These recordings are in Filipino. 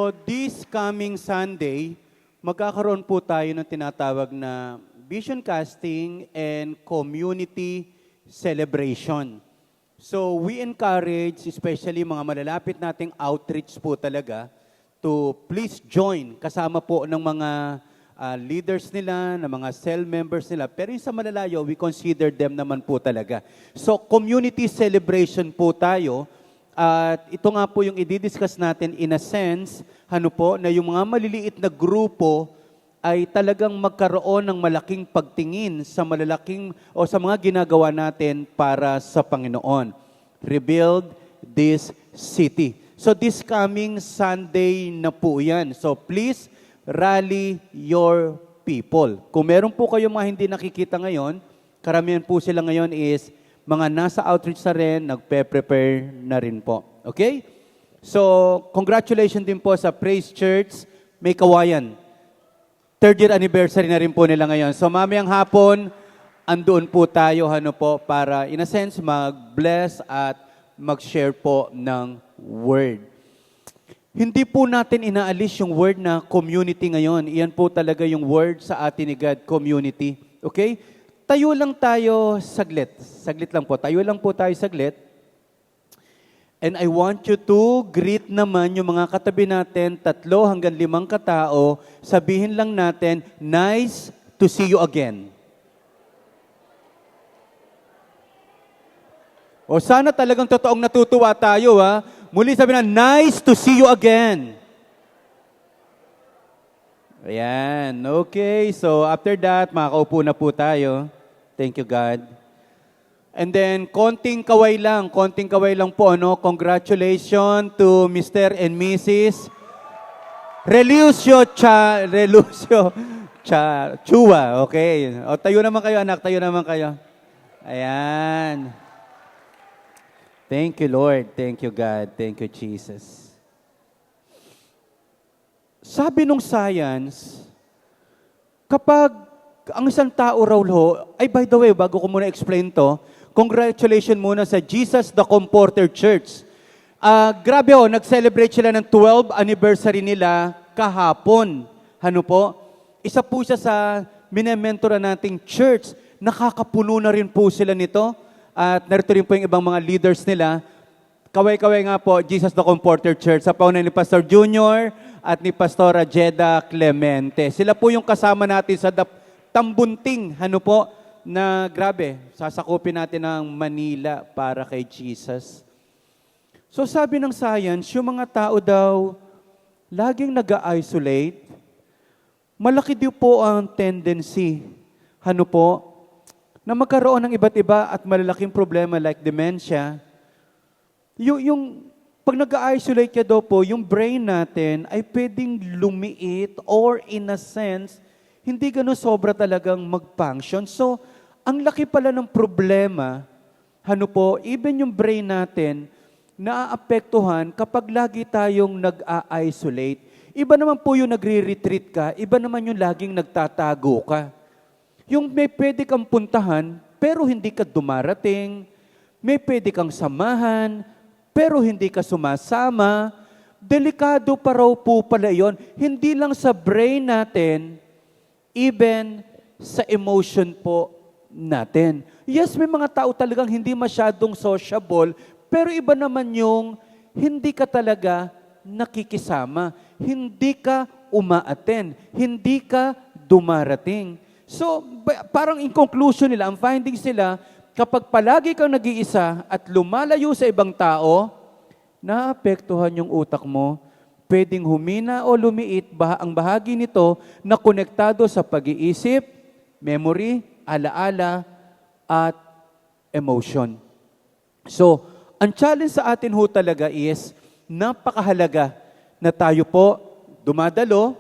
So this coming Sunday, magkakaroon po tayo ng tinatawag na vision casting and community celebration. So we encourage, especially mga malalapit nating outreach po talaga, to please join. Kasama po ng mga leaders nila, ng mga cell members nila. Pero yung sa malalayo, we consider them naman po talaga. So community celebration po tayo. At ito nga po yung i-discuss natin in a sense, na yung mga maliliit na grupo ay talagang magkaroon ng malaking pagtingin sa malalaking o sa mga ginagawa natin para sa Panginoon. Rebuild this city. So this coming Sunday na po yan. So please rally your people. Kung meron po kayong mga hindi nakikita ngayon, karamihan po sila ngayon is mga nasa outreach na rin, nagpe-prepare na rin po. Okay? So, congratulations din po sa Praise Church, May Kawayan. 3rd year anniversary na rin po nila ngayon. So, mamayang hapon, andoon po tayo para, in a sense, mag-bless at mag-share po ng word. Hindi po natin inaalis yung word na community ngayon. Iyan po talaga yung word sa atin ni God, community. Okay? Tayo lang tayo saglit. Saglit lang po. Tayo lang po tayo saglit. And I want you to greet naman yung mga katabi natin, 3 hanggang 5 katao. Sabihin lang natin, nice to see you again. O sana talagang totoong natutuwa tayo, ha? Muli sabihin na, nice to see you again. Ayan, okay. So after that, makakaupo na po tayo. Thank you, God. And then, konting kaway lang po, Congratulations to Mr. and Mrs. Relucio Chua, okay. O, tayo naman kayo, anak, tayo naman kayo. Ayan. Thank you, Lord. Thank you, God. Thank you, Jesus. Sabi nung science, kapag ang isang tao raw ay by the way, bago ko muna explain to, congratulations muna sa Jesus the Comforter Church. Grabe nag-celebrate sila ng 12th anniversary nila kahapon. Isa po siya sa minementora nating church. Nakakapuno na rin po sila nito. At narito rin po yung ibang mga leaders nila. Kaway-kaway nga po, Jesus the Comforter Church, sa paunan ni Pastor Junior at ni Pastora Jeda Clemente. Sila po yung kasama natin sa Tambunting, na grabe, sasakupin natin ng Manila para kay Jesus. So sabi ng science, yung mga tao daw, laging nag-isolate, malaki din po ang tendency, na magkaroon ng iba't iba at malalaking problema like dementia. Yung pag nag-isolate ka daw po, yung brain natin ay pwedeng lumiit or in a sense, hindi gano'n sobra talagang mag-function. So, ang laki pala ng problema, even yung brain natin, naaapektuhan kapag lagi tayong nag-a-isolate. Iba naman po yung nagre-retreat ka, iba naman yung laging nagtatago ka. Yung may pwede kang puntahan, pero hindi ka dumarating. May pwede kang samahan, pero hindi ka sumasama. Delikado pa raw po pala yun. Hindi lang sa brain natin, even sa emotion po natin. Yes, may mga tao talagang hindi masyadong sociable, pero iba naman yung hindi ka talaga nakikisama, hindi ka umaattend, hindi ka dumarating. So, parang in conclusion nila, ang findings nila, kapag palagi kang nag-iisa at lumalayo sa ibang tao, naapektuhan yung utak mo, pwedeng humina o lumiit ang bahagi nito na konektado sa pag-iisip, memory, alaala, at emotion. So, ang challenge sa atin talaga is, napakahalaga na tayo po dumadalo,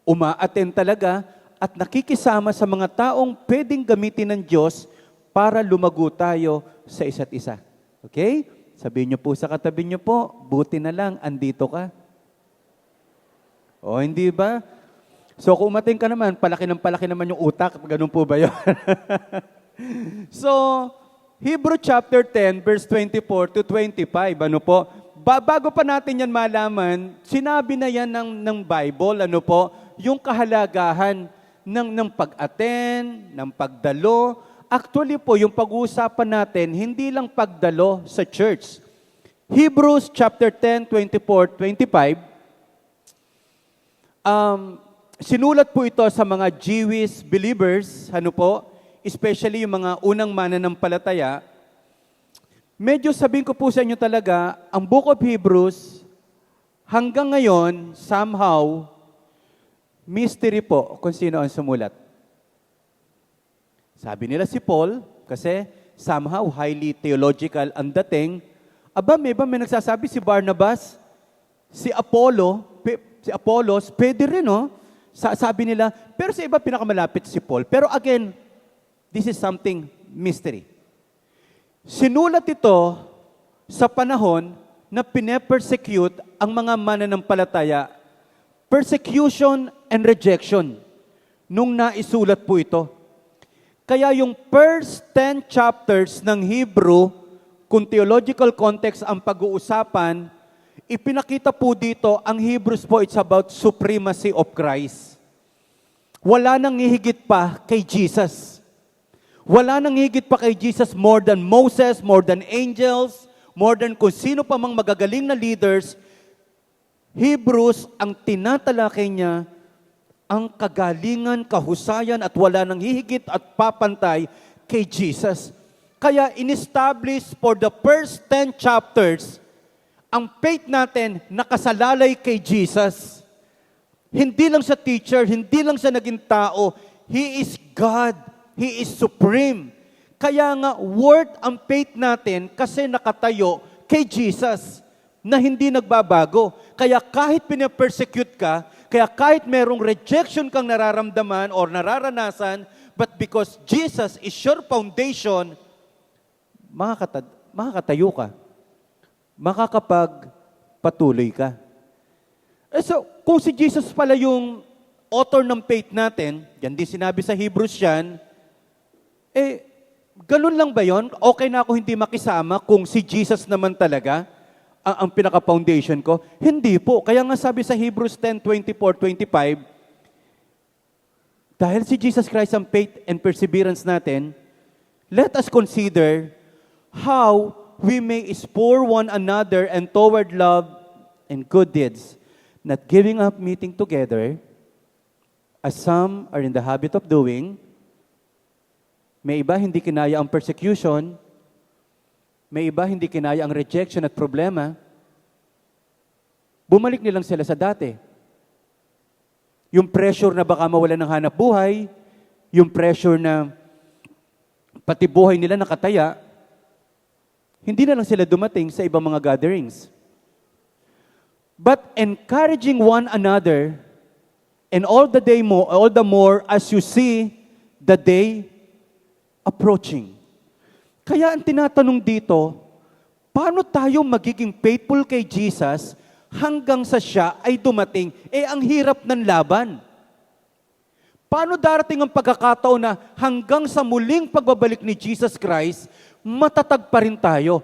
umaattend talaga, at nakikisama sa mga taong pwedeng gamitin ng Diyos para lumago tayo sa isa't isa. Okay? Sabihin niyo po sa katabi niyo po, buti na lang, andito ka. O, hindi ba? So, kung umating ka naman, palaki naman yung utak. Ganun po ba yun? So, Hebrew chapter 10, verse 24 to 25, bago pa natin yan malaman, sinabi na yan ng Bible, ano po, yung kahalagahan ng pag-attend, ng pagdalo. Actually po, yung pag-uusapan natin, hindi lang pagdalo sa church. Hebrews chapter 10, 24, 25, sinulat po ito sa mga Jewish believers, ano po, especially yung mga unang mananampalataya. Medyo sabihin ko po sa inyo talaga, ang Book of Hebrews, hanggang ngayon, somehow, mystery po kung sino ang sumulat. Sabi nila si Paul, kasi somehow highly theological ang dating. May nagsasabi si Barnabas, si Apollos, pwede rin, no? Sabi nila, pero sa iba pinakamalapit si Paul. Pero again, this is something mystery. Sinulat ito sa panahon na pine-persecute ang mga mananampalataya. Persecution and rejection nung naisulat po ito. Kaya yung first 10 chapters ng Hebrew, kung theological context ang pag-uusapan, ipinakita po dito, ang Hebrews po, it's about supremacy of Christ. Wala nang hihigit pa kay Jesus. Wala nang higit pa kay Jesus more than Moses, more than angels, more than kung sino pa mang magagaling na leaders. Hebrews, ang tinatalakay niya, ang kagalingan, kahusayan at wala nang hihigit at papantay kay Jesus. Kaya in-establish for the first 10 chapters, ang faith natin nakasalalay kay Jesus. Hindi lang siya teacher, hindi lang siya naging tao. He is God. He is supreme. Kaya nga, worth ang faith natin kasi nakatayo kay Jesus na hindi nagbabago. Kaya kahit pinapersecute ka, kaya kahit merong rejection kang nararamdaman or nararanasan, but because Jesus is your foundation, makakatayo ka. Makakapagpatuloy ka. So, kung si Jesus pala yung author ng faith natin, yan din sinabi sa Hebrews yan, ganun lang ba yon? Okay na ako hindi makisama kung si Jesus naman talaga ang pinaka-foundation ko? Hindi po. Kaya nga sabi sa Hebrews 10, 24, 25, dahil si Jesus Christ ang faith and perseverance natin, let us consider how we may spur one another and toward love and good deeds, not giving up meeting together, as some are in the habit of doing. May iba hindi kinaya ang persecution, may iba hindi kinaya ang rejection at problema. Bumalik nilang sila sa dati. Yung pressure na baka mawalan ng hanap buhay, yung pressure na pati buhay nila nakataya, hindi na lang sila dumating sa ibang mga gatherings. But encouraging one another, and all the more as you see the day approaching. Kaya ang tinatanong dito, paano tayo magiging faithful kay Jesus hanggang sa siya ay dumating? Ang hirap ng laban. Paano darating ang pagkakataon na hanggang sa muling pagbabalik ni Jesus Christ, matatag pa rin tayo,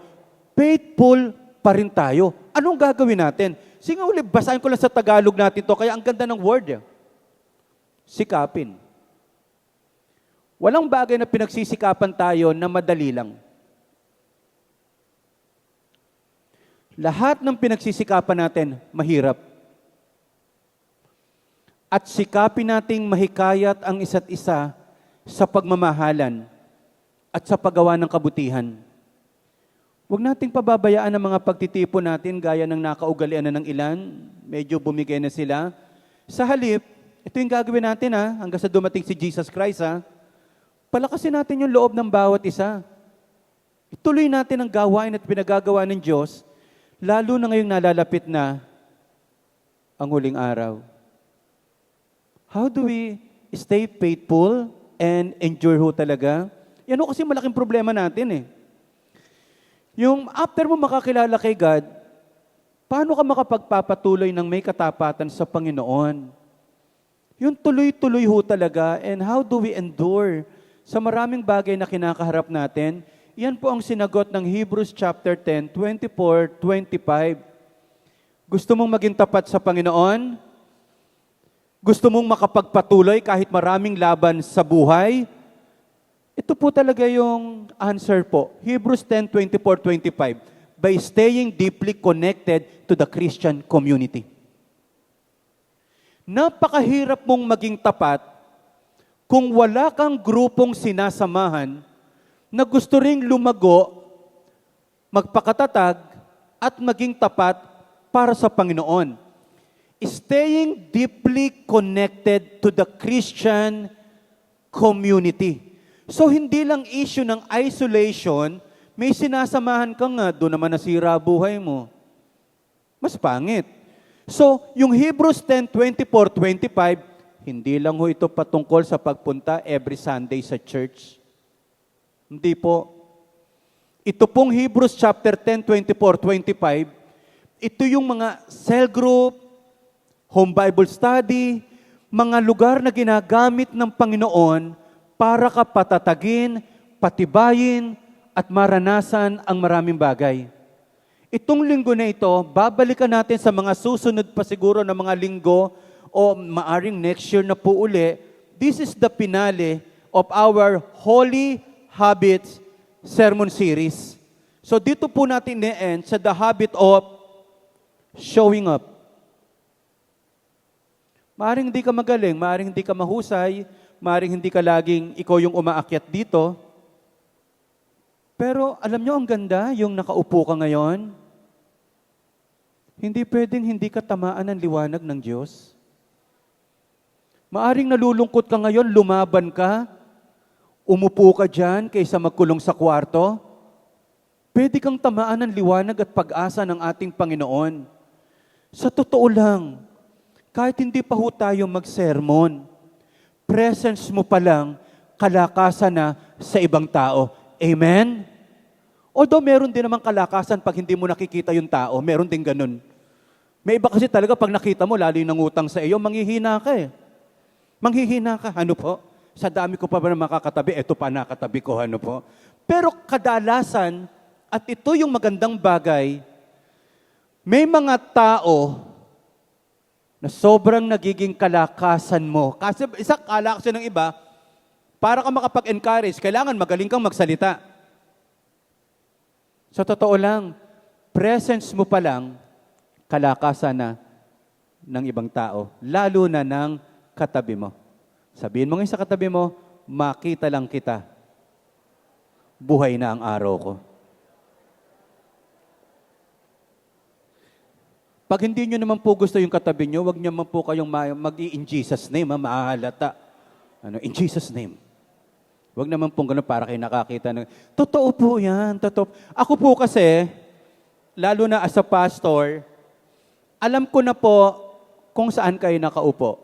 faithful pa rin tayo? Anong gagawin natin? Sige ulit, basahin ko lang sa Tagalog natin to, kaya ang ganda ng word. Sikapin. Walang bagay na pinagsisikapan tayo na madali lang. Lahat ng pinagsisikapan natin, mahirap. At sikapin nating mahikayat ang isa't isa sa pagmamahalan at sa paggawa ng kabutihan. Huwag nating pababayaan ang mga pagtitipon natin gaya ng nakaugalian na ng ilan, medyo bumigay na sila. Sa halip, ito yung gagawin natin hanggang sa dumating si Jesus Christ Palakasin natin yung loob ng bawat isa. Ituloy natin ang gawain at pinagagawa ng Diyos, lalo na ngayong nalalapit na ang huling araw. How do we stay faithful and endure talaga? Yan kasi malaking problema natin Yung after mo makakilala kay God, paano ka makapagpapatuloy ng may katapatan sa Panginoon? Yung tuloy-tuloy talaga, and how do we endure sa maraming bagay na kinakaharap natin? Yan po ang sinagot ng Hebrews chapter 10, 24, 25. Gusto mong maging tapat sa Panginoon? Gusto mong makapagpatuloy kahit maraming laban sa buhay? Ito po talaga yung answer po. Hebrews 10:24-25. By staying deeply connected to the Christian community. Napakahirap mong maging tapat kung wala kang grupong sinasamahan na gusto ring lumago, magpakatatag, at maging tapat para sa Panginoon. Staying deeply connected to the Christian community. So hindi lang issue ng isolation, may sinasamahan ka nga, doon naman nasira buhay mo. Mas pangit. So, yung Hebrews 10:24-25, hindi lang ho ito patungkol sa pagpunta every Sunday sa church. Hindi po. Ito pong Hebrews chapter 10:24-25, ito yung mga cell group, home Bible study, mga lugar na ginagamit ng Panginoon para ka patatagin, patibayin, at maranasan ang maraming bagay. Itong linggo na ito, babalikan natin sa mga susunod pa siguro na mga linggo o maaring next year na po uli. This is the finale of our Holy Habits Sermon Series. So dito po natin na-end sa the habit of showing up. Maaring hindi ka magaling, maaring hindi ka mahusay, maaring hindi ka laging ikaw yung umaakyat dito. Pero alam nyo, ang ganda, yung nakaupo ka ngayon, hindi pwedeng hindi ka tamaan ng liwanag ng Diyos. Maaring nalulungkot ka ngayon, lumaban ka, umupo ka dyan kaysa magkulong sa kwarto. Pwede kang tamaan ng liwanag at pag-asa ng ating Panginoon. Sa totoo lang, kahit hindi pa ho tayo mag-sermon, presence mo pa lang, kalakasan na sa ibang tao. Amen? Although meron din naman kalakasan pag hindi mo nakikita yung tao, meron din ganun. May iba kasi talaga pag nakita mo, lalo yung nangutang sa iyo, manghihina ka eh. Manghihina ka, ano po? Sa dami ko pa ba na makakatabi? Ito pa nakatabi ko, ano po? Pero kadalasan, at ito yung magandang bagay, may mga tao na sobrang nagiging kalakasan mo. Kasi isang kalakasan ng iba, para ka makapag-encourage, kailangan magaling kang magsalita. Sa totoo lang, presence mo pa lang, kalakasan na ng ibang tao, lalo na ng katabi mo. Sabihin mo ngayon sa katabi mo, makita lang kita. Buhay na ang araw ko. Pag hindi nyo naman po gusto yung katabi nyo, huwag nyo naman po kayong mag-i-in Jesus name, mahalata. In Jesus name. Huwag naman pong gano'n para kayo nakakita. Totoo po yan. Totoo. Ako po kasi, lalo na as a pastor, alam ko na po kung saan kayo nakaupo.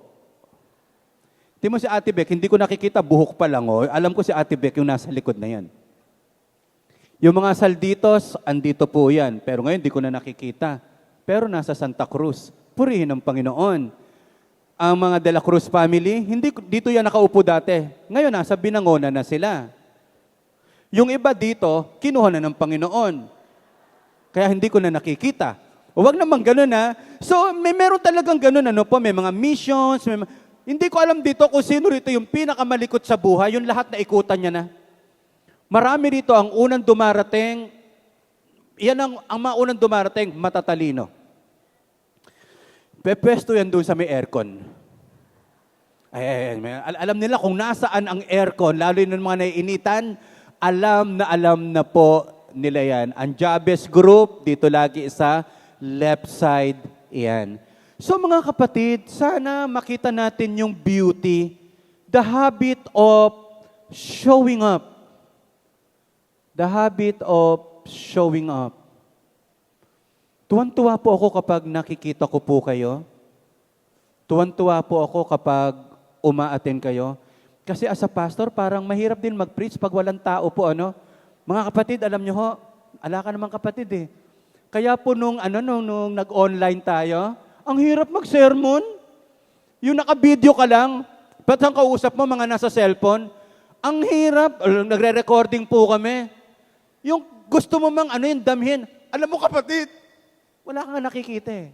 Di mo si Ate Beck, hindi ko nakikita, buhok pa lang. Oh. Alam ko si Ate Beck yung nasa likod na yan. Yung mga salditos, andito po yan. Pero ngayon, hindi ko na nakikita. Pero nasa Santa Cruz. Purihin ng Panginoon. Ang mga De La Cruz family, hindi dito yan nakaupo dati. Ngayon, nasa Binangonan na sila. Yung iba dito, kinuha na ng Panginoon. Kaya hindi ko na nakikita. Huwag naman ganun ha. So, meron talagang ganun. Ano po, may mga missions. Hindi ko alam dito kung sino rito yung pinakamalikot sa buhay. Yung lahat na ikutan niya na. Marami rito ang unang dumarating. Yan ang mga unang dumarating, matatalino. Pepesto yan doon sa may aircon. Alam nila kung nasaan ang aircon, lalo yung mga naiinitan, alam na po nila yan. Ang Jabez Group, dito lagi sa left side, yan. So mga kapatid, sana makita natin yung beauty, the habit of showing up. The habit of showing up. Tuwan-tuwa po ako kapag nakikita ko po kayo. Tuwan-tuwa po ako kapag uma-attend kayo. Kasi as a pastor, parang mahirap din mag-preach pag walang tao po, ano? Mga kapatid, alam nyo ho, ala ka naman kapatid eh. Kaya po nung nag-online tayo, ang hirap mag-sermon. Yung naka-video ka lang, ba't ang kausap mo mga nasa cellphone? Ang hirap, nagre-recording po kami. Yung gusto mo mang yung damhin. Alam mo kapatid, wala kang nakikita eh.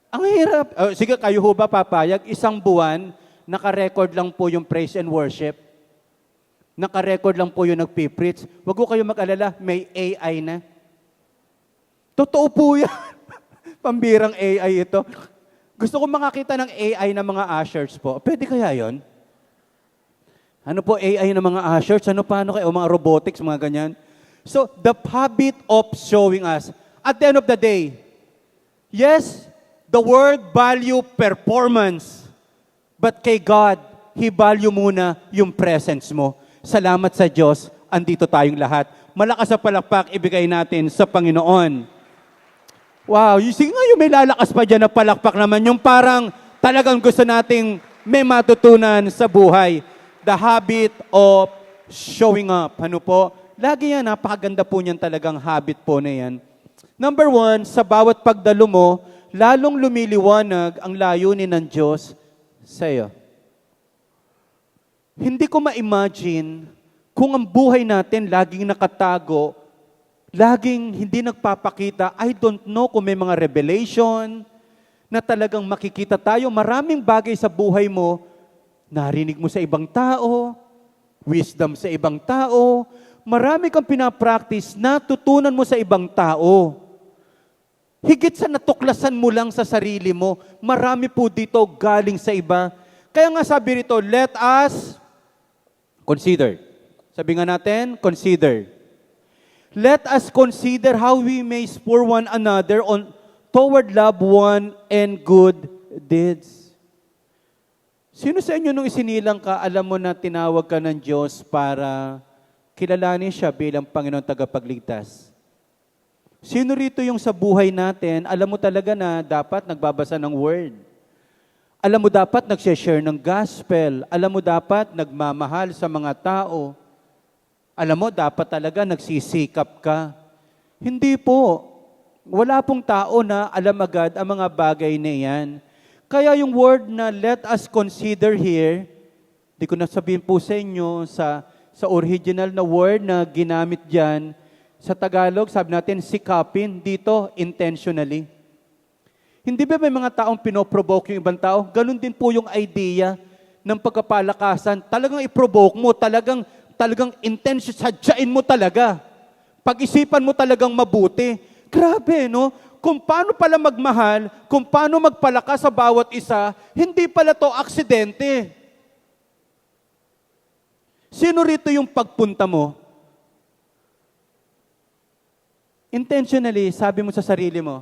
Ang hirap. Sige, kayo ho ba papayag? Isang buwan, naka-record lang po yung praise and worship. Naka-record lang po yung nagpipreach. Huwag ko kayo mag-alala, may AI na. Totoo po yan. Pambirang AI ito. Gusto ko makakita ng AI na mga ushers po. Pwede kaya yon? Ano po AI na mga ushers? Ano paano kayo? O mga robotics, mga ganyan. So, the habit of showing us. At the end of the day, yes, the world value performance. But kay God, He value muna yung presence mo. Salamat sa Diyos, andito tayong lahat. Malakas sa palakpak, ibigay natin sa Panginoon. Wow, sige nga yung may lalakas pa dyan na palakpak naman, yung parang talagang gusto nating may matutunan sa buhay. The habit of showing up. Ano po? Lagi yan, napakaganda po niyan talagang habit po na yan. Number 1, sa bawat pagdalo mo, lalong lumiliwanag ang layunin ng Diyos sa iyo. Hindi ko ma-imagine kung ang buhay natin laging nakatago, laging hindi nagpapakita. I don't know kung may mga revelation na talagang makikita tayo. Maraming bagay sa buhay mo, narinig mo sa ibang tao, wisdom sa ibang tao, marami kang pinapractice, natutunan mo sa ibang tao. Higit sa natuklasan mo lang sa sarili mo, marami po dito galing sa iba. Kaya nga sabi rito, let us consider. Sabi nga natin, consider. Let us consider how we may spur one another on toward love one and good deeds. Sino sa inyo nung isinilang ka, alam mo na tinawag ka ng Diyos para kilalanin siya bilang Panginoon tagapagligtas? Sino rito yung sa buhay natin, alam mo talaga na dapat nagbabasa ng Word? Alam mo dapat nagsishare ng gospel? Alam mo dapat nagmamahal sa mga tao? Alam mo, dapat talaga nagsisikap ka. Hindi po. Wala pong tao na alam agad ang mga bagay na yan. Kaya yung word na let us consider here, di ko na sabihin po sa inyo sa original na word na ginamit dyan, sa Tagalog, sabi natin, sikapin, dito, intentionally. Hindi ba may mga taong pinoprovoke yung ibang tao? Ganun din po yung idea ng pagkapalakasan. Talagang i-provoke mo, talagang intention, sadyain mo talaga. Pag-isipan mo talagang mabuti. Grabe, no? Kung paano pala magmahal, kung paano magpalakas sa bawat isa, hindi pala to aksidente. Sino rito yung pagpunta mo? Intentionally, sabi mo sa sarili mo,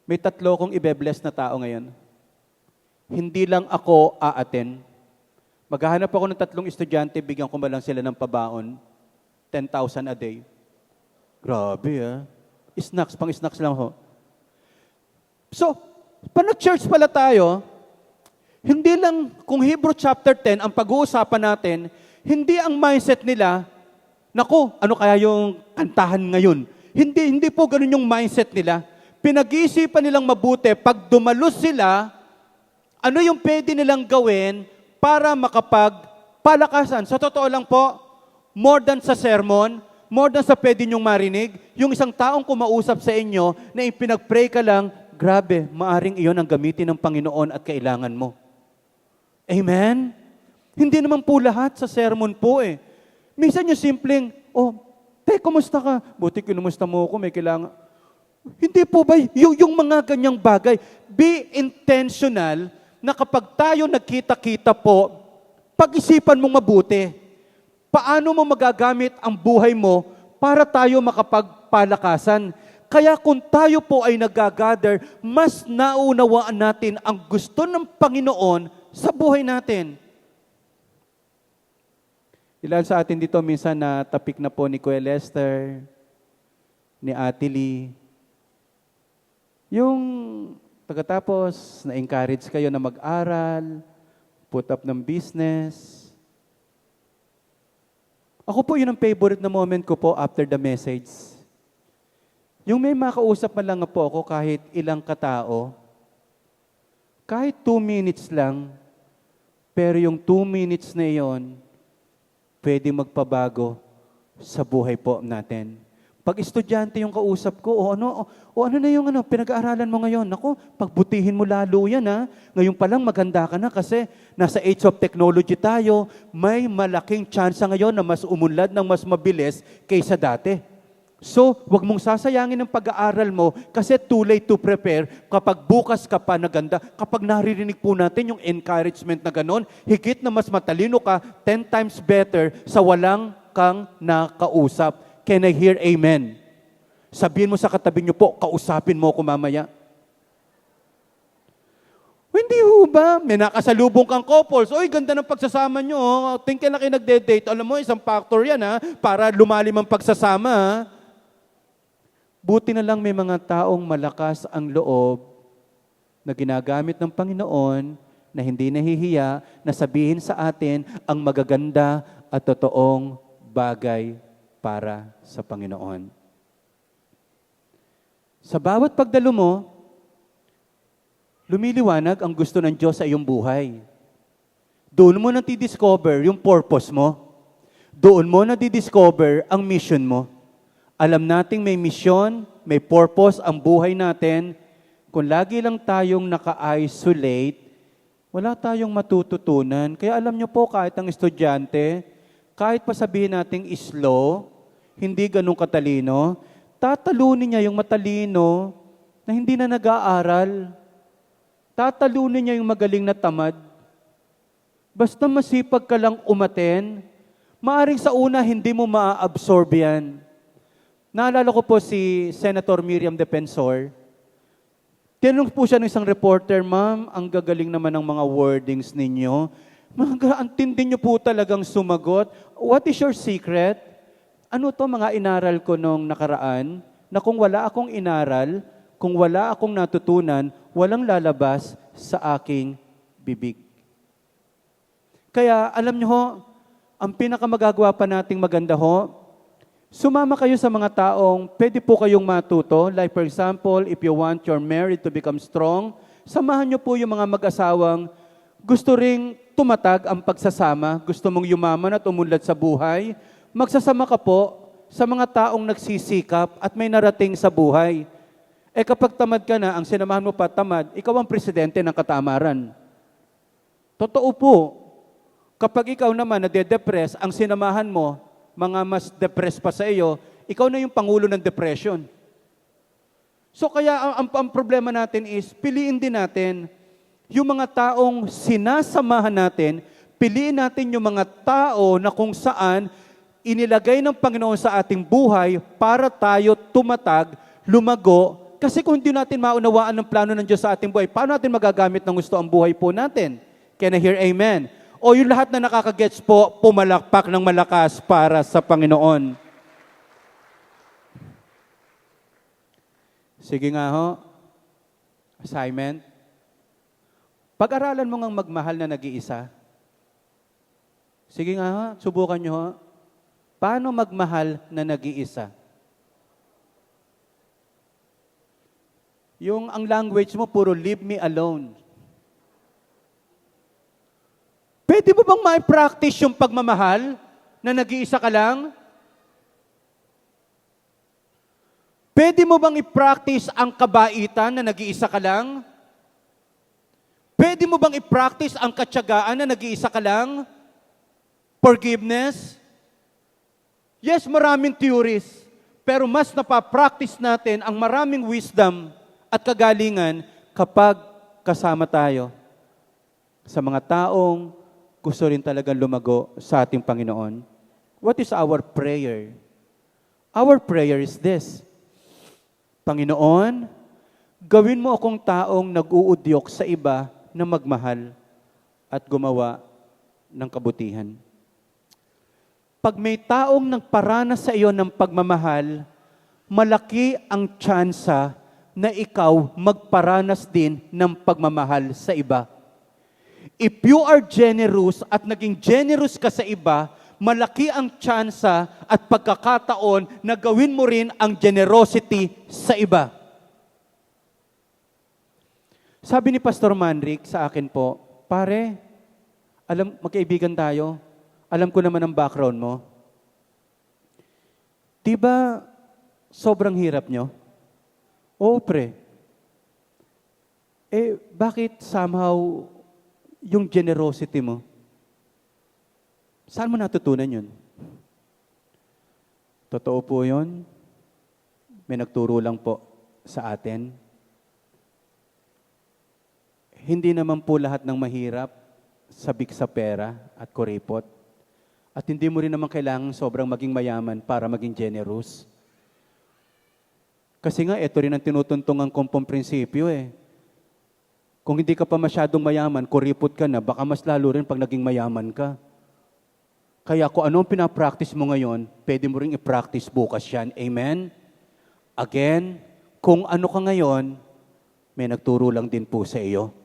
may 3 kong ibe-bless na tao ngayon. Hindi lang ako aaten. Maghahanap ako ng 3 estudyante, bigyan ko ba lang sila ng pabaon? 10,000 a day. Grabe Snacks, pang snacks lang ho. So, pag nag-church pala tayo, hindi lang, kung Hebrew chapter 10, ang pag-uusapan natin, hindi ang mindset nila, naku, ano kaya yung kantahan ngayon? Hindi po ganun yung mindset nila. Pinag-iisipan nilang mabuti, pag dumalos sila, ano yung pwede nilang gawin para makapagpalakasan. Sa totoo lang po, more than sa sermon, more than sa pwede niyong marinig, yung isang taong kumausap sa inyo na ipinag-pray ka lang, grabe, maaring iyon ang gamitin ng Panginoon at kailangan mo. Amen? Hindi naman po lahat sa sermon po Minsan yung simpleng, kumusta ka? Buti kinumusta mo ako, may kailangan. Hindi po ba yung mga ganyang bagay? Be intentional na kapag tayo nagkita-kita po, pag-isipan mong mabuti. Paano mo magagamit ang buhay mo para tayo makapagpalakasan? Kaya kung tayo po ay nag-gather, mas naunawaan natin ang gusto ng Panginoon sa buhay natin. Ilan sa atin dito minsan na tapik na po ni Kuya Lester, ni Ate Lee. Yung pagkatapos, na-encourage kayo na mag-aral, put up ng business. Ako po, yun ang favorite na moment ko po after the message. Yung may makausap man lang po ako kahit ilang katao, kahit 2 minutes lang, pero yung 2 minutes na iyon, pwede magpabago sa buhay po natin. Pag estudyante yung kausap ko, ano na yung pinag-aaralan mo ngayon? Naku, pagbutihin mo lalo yan ha. Ngayon pa lang maganda ka na kasi nasa age of technology tayo, may malaking chance ngayon na mas umunlad ng mas mabilis kaysa dati. So, wag mong sasayangin ang pag-aaral mo kasi too late to prepare kapag bukas ka pa na ganda. Kapag naririnig po natin yung encouragement na ganon, higit na mas matalino ka, 10 times better sa walang kang nakausap. Can I hear amen? Sabihin mo sa katabi niyo po, kausapin mo ako mamaya. Hindi ho ba? May nakasalubong kang couples. Oy, ganda ng pagsasama nyo. Think kailan kayo nagde-date. Alam mo, isang factor yan ha, para lumalim ang pagsasama ha. Buti na lang may mga taong malakas ang loob na ginagamit ng Panginoon na hindi nahihiya na sabihin sa atin ang magaganda at totoong bagay para sa Panginoon. Sa bawat pagdalo mo, lumiliwanag ang gusto ng Diyos sa iyong buhay. Doon mo natidiscover yung purpose mo. Doon mo natidiscover ang mission mo. Alam nating may mission, may purpose ang buhay natin. Kung lagi lang tayong naka-isolate, wala tayong matututunan. Kaya alam nyo po, kahit ang estudyante, kahit pa sabihin nating slow, hindi ganun katalino, tatalunin niya yung matalino na hindi na nag-aaral. Tatalunin niya yung magaling na tamad. Basta masipag ka lang umaten, maaring sa una hindi mo maa-absorb yan. Naalala ko po si Senator Miriam Defensor. Tinanong po siya ng isang reporter, "Ma'am, ang gagaling naman ng mga wordings ninyo. Antindi niyo po talagang sumagot. What is your secret?" Ano to mga inaral ko nung nakaraan, na kung wala akong inaral, kung wala akong natutunan, walang lalabas sa aking bibig. Kaya alam niyo ho, ang pinakamagagawa pa nating maganda ho, sumama kayo sa mga taong pwede po kayong matuto. Like for example, if you want your marriage to become strong, samahan niyo po yung mga mag-asawang gusto ring tumatag ang pagsasama, gusto mong yumaman at umunlad sa buhay. Magsasama ka po sa mga taong nagsisikap at may narating sa buhay. Kapag tamad ka na, ang sinamahan mo pa tamad, ikaw ang presidente ng katamaran. Totoo po. Kapag ikaw naman nade-depress, ang sinamahan mo, mga mas depressed pa sa iyo, ikaw na yung pangulo ng depression. So kaya ang problema natin is, piliin din natin yung mga taong sinasamahan natin, piliin natin yung mga tao na kung saan inilagay ng Panginoon sa ating buhay para tayo tumatag, lumago, kasi kung hindi natin maunawaan ng plano ng Diyos sa ating buhay, paano natin magagamit ng gusto ang buhay po natin? Can I hear amen? O yung lahat na nakakagets po, pumalakpak ng malakas para sa Panginoon. Sige nga ho. Assignment. Pag-aralan mo ngang magmahal na nag-iisa. Sige nga ho, subukan nyo ho. Paano magmahal na nag-iisa? Yung ang language mo, puro leave me alone. Pwede mo bang ma-practice yung pagmamahal na nag-iisa ka lang? Pwede mo bang i-practice ang kabaitan na nag-iisa ka lang? Pwede mo bang i-practice ang katyagaan na nag-iisa ka lang? Forgiveness? Yes, maraming theories, pero mas napapractice natin ang maraming wisdom at kagalingan kapag kasama tayo sa mga taong gusto rin talagang lumago sa ating Panginoon. What is our prayer? Our prayer is this: Panginoon, gawin mo akong taong nag-uudyok sa iba na magmahal at gumawa ng kabutihan. Pag may taong nagparanas sa iyo ng pagmamahal, malaki ang tsansa na ikaw magparanas din ng pagmamahal sa iba. If you are generous at naging generous ka sa iba, malaki ang tsansa at pagkakataon na gawin mo rin ang generosity sa iba. Sabi ni Pastor Manric sa akin po, "Pare, magkaibigan tayo. Alam ko naman ang background mo. Diba, Sobrang hirap nyo? Oo, pre. Bakit somehow yung generosity mo, saan mo natutunan yun? Totoo po yun. May nagturo lang po sa atin. Hindi naman po lahat ng mahirap sabik sa pera at kuripot. At hindi mo rin naman kailangan sobrang maging mayaman para maging generous. Kasi nga, ito rin ang tinutuntungan kong pong prinsipyo eh. Kung hindi ka pa masyadong mayaman, kuripot ka na, baka mas lalo rin pag naging mayaman ka. Kaya kung anong pinapractice mo ngayon, pwede mo rin i-practice bukas yan. Amen? Again, kung ano ka ngayon, may nagturo lang din po sa iyo.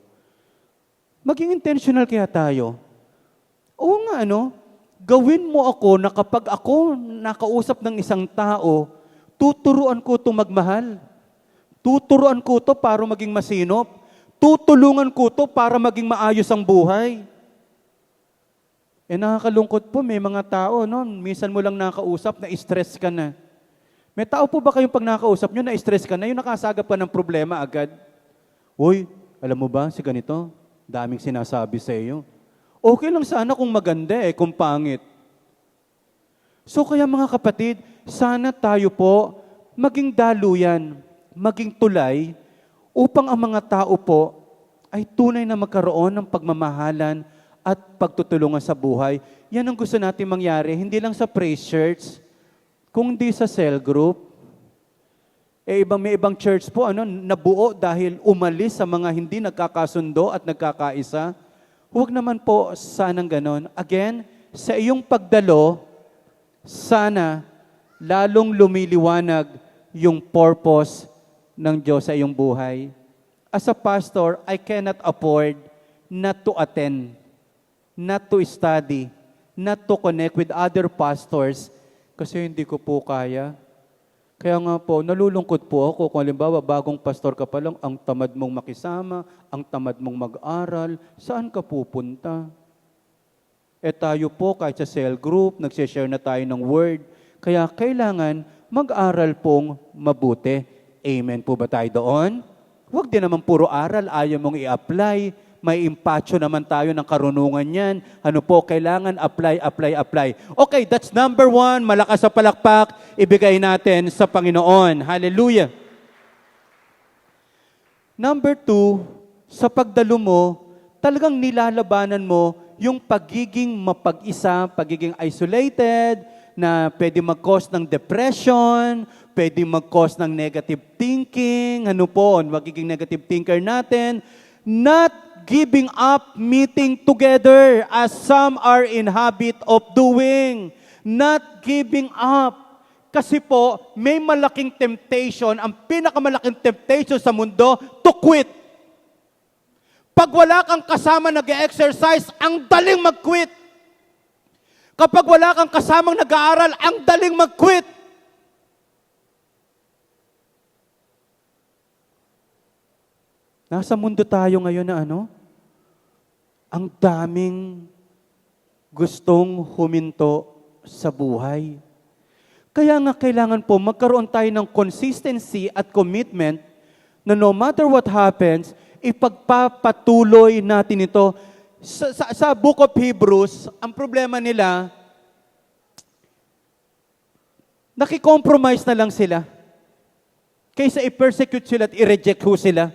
Maging intentional kaya tayo. Oo nga, gawin mo ako na kapag ako nakausap ng isang tao, tuturuan ko itong magmahal. Tuturuan ko ito para maging masinop. Tutulungan ko ito para maging maayos ang buhay. Nakakalungkot po, may mga tao, minsan mo lang nakausap, na-stress ka na. May tao po ba kayong pag nakausap nyo, na-stress ka na, yung nakasagap ka ng problema agad? Uy, alam mo ba, si ganito, daming sinasabi sa iyo. Okay lang sana kung maganda kung pangit. So kaya mga kapatid, sana tayo po maging daluyan, maging tulay, upang ang mga tao po ay tunay na magkaroon ng pagmamahalan at pagtutulungan sa buhay. Yan ang gusto natin mangyari, hindi lang sa praise church, kundi sa cell group. May ibang church po nabuo dahil umalis sa mga hindi nagkakasundo at nagkakaisa. Huwag naman po sanang ganon. Again, sa iyong pagdalo, sana lalong lumiliwanag yung purpose ng Diyos sa iyong buhay. As a pastor, I cannot afford not to attend, not to study, not to connect with other pastors kasi hindi ko po kaya. Kaya nga po, nalulungkot po ako kung halimbawa bagong pastor ka pa lang, ang tamad mong makisama, ang tamad mong mag-aral, saan ka pupunta? Tayo po kahit sa cell group, nagsishare na tayo ng word, kaya kailangan mag-aral pong mabuti. Amen po ba tayo doon? Huwag din naman puro aral, ayaw mong i-apply. May impatyo naman tayo ng karunungan yan. Kailangan apply. Okay, that's number 1. Malakas sa palakpak, ibigay natin sa Panginoon. Hallelujah. Number 2, sa pagdalo mo, talagang nilalabanan mo yung pagiging mapag-isa, pagiging isolated, na pwede mag-cause ng depression, pwede mag-cause ng negative thinking, magiging negative thinker natin, not giving up meeting together as some are in habit of doing. Not giving up. Kasi po, may malaking temptation, ang pinakamalaking temptation sa mundo, to quit. Pag wala kang kasama nag-exercise, ang daling mag-quit. Kapag wala kang kasamang nag-aaral, ang daling mag-quit. Nasa mundo tayo ngayon na ang daming gustong huminto sa buhay. Kaya nga kailangan po magkaroon tayo ng consistency at commitment na no matter what happens, ipagpapatuloy natin ito. Sa Book of Hebrews, ang problema nila, nakicompromise na lang sila. Kaysa i-persecute sila at i-reject sila.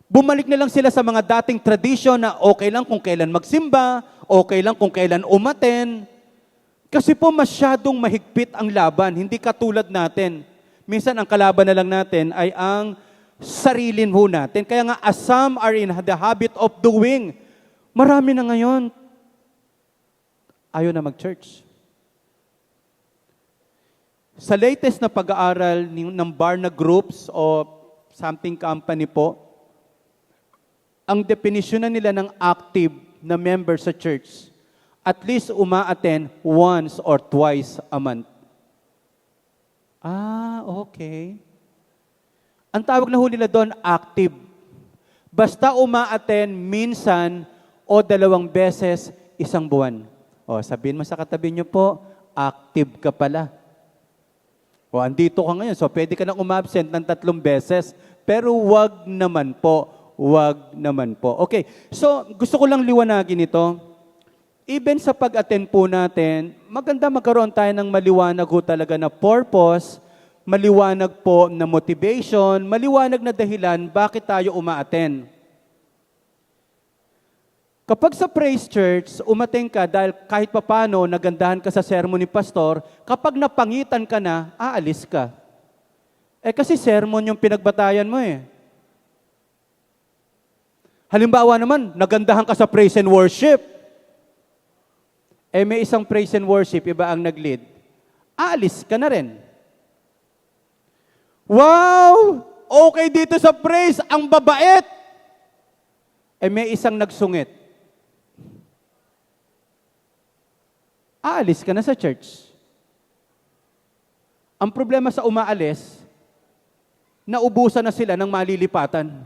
Bumalik na lang sila sa mga dating tradisyon na okay lang kung kailan magsimba, okay lang kung kailan umaten. Kasi po masyadong mahigpit ang laban, hindi katulad natin. Minsan ang kalaban na lang natin ay ang sarilin natin. Kaya nga, as some are in the habit of doing, marami na ngayon, ayaw na mag-church. Sa latest na pag-aaral ng Barna Groups o something company po, ang definisyon na nila ng active na member sa church, at least uma-attend once or twice a month. Okay. Ang tawag na nila doon, active. Basta uma-attend minsan o 2 beses isang buwan. Sabihin mo sa katabi niyo po, active ka pala. O, andito ka ngayon, so pwede ka nang umabsent ng 3 beses. Pero wag naman po. Wag naman po. Okay, so gusto ko lang liwanagin ito. Even sa pag-attend po natin, maganda magkaroon tayo ng maliwanag ho talaga na purpose, maliwanag po na motivation, maliwanag na dahilan bakit tayo uma-attend. Kapag sa Praise Church, umattend ka dahil kahit papano nagandahan ka sa sermon ni pastor, kapag napangitan ka na, aalis ka. Kasi sermon yung pinagbatayan mo eh. Halimbawa naman, nagandahan ka sa praise and worship. May isang praise and worship, iba ang nag-lead. Aalis ka na rin. Wow! Okay dito sa praise, ang babait! May isang nagsungit. Aalis ka na sa church. Ang problema sa umaalis, naubusan na sila ng malilipatan.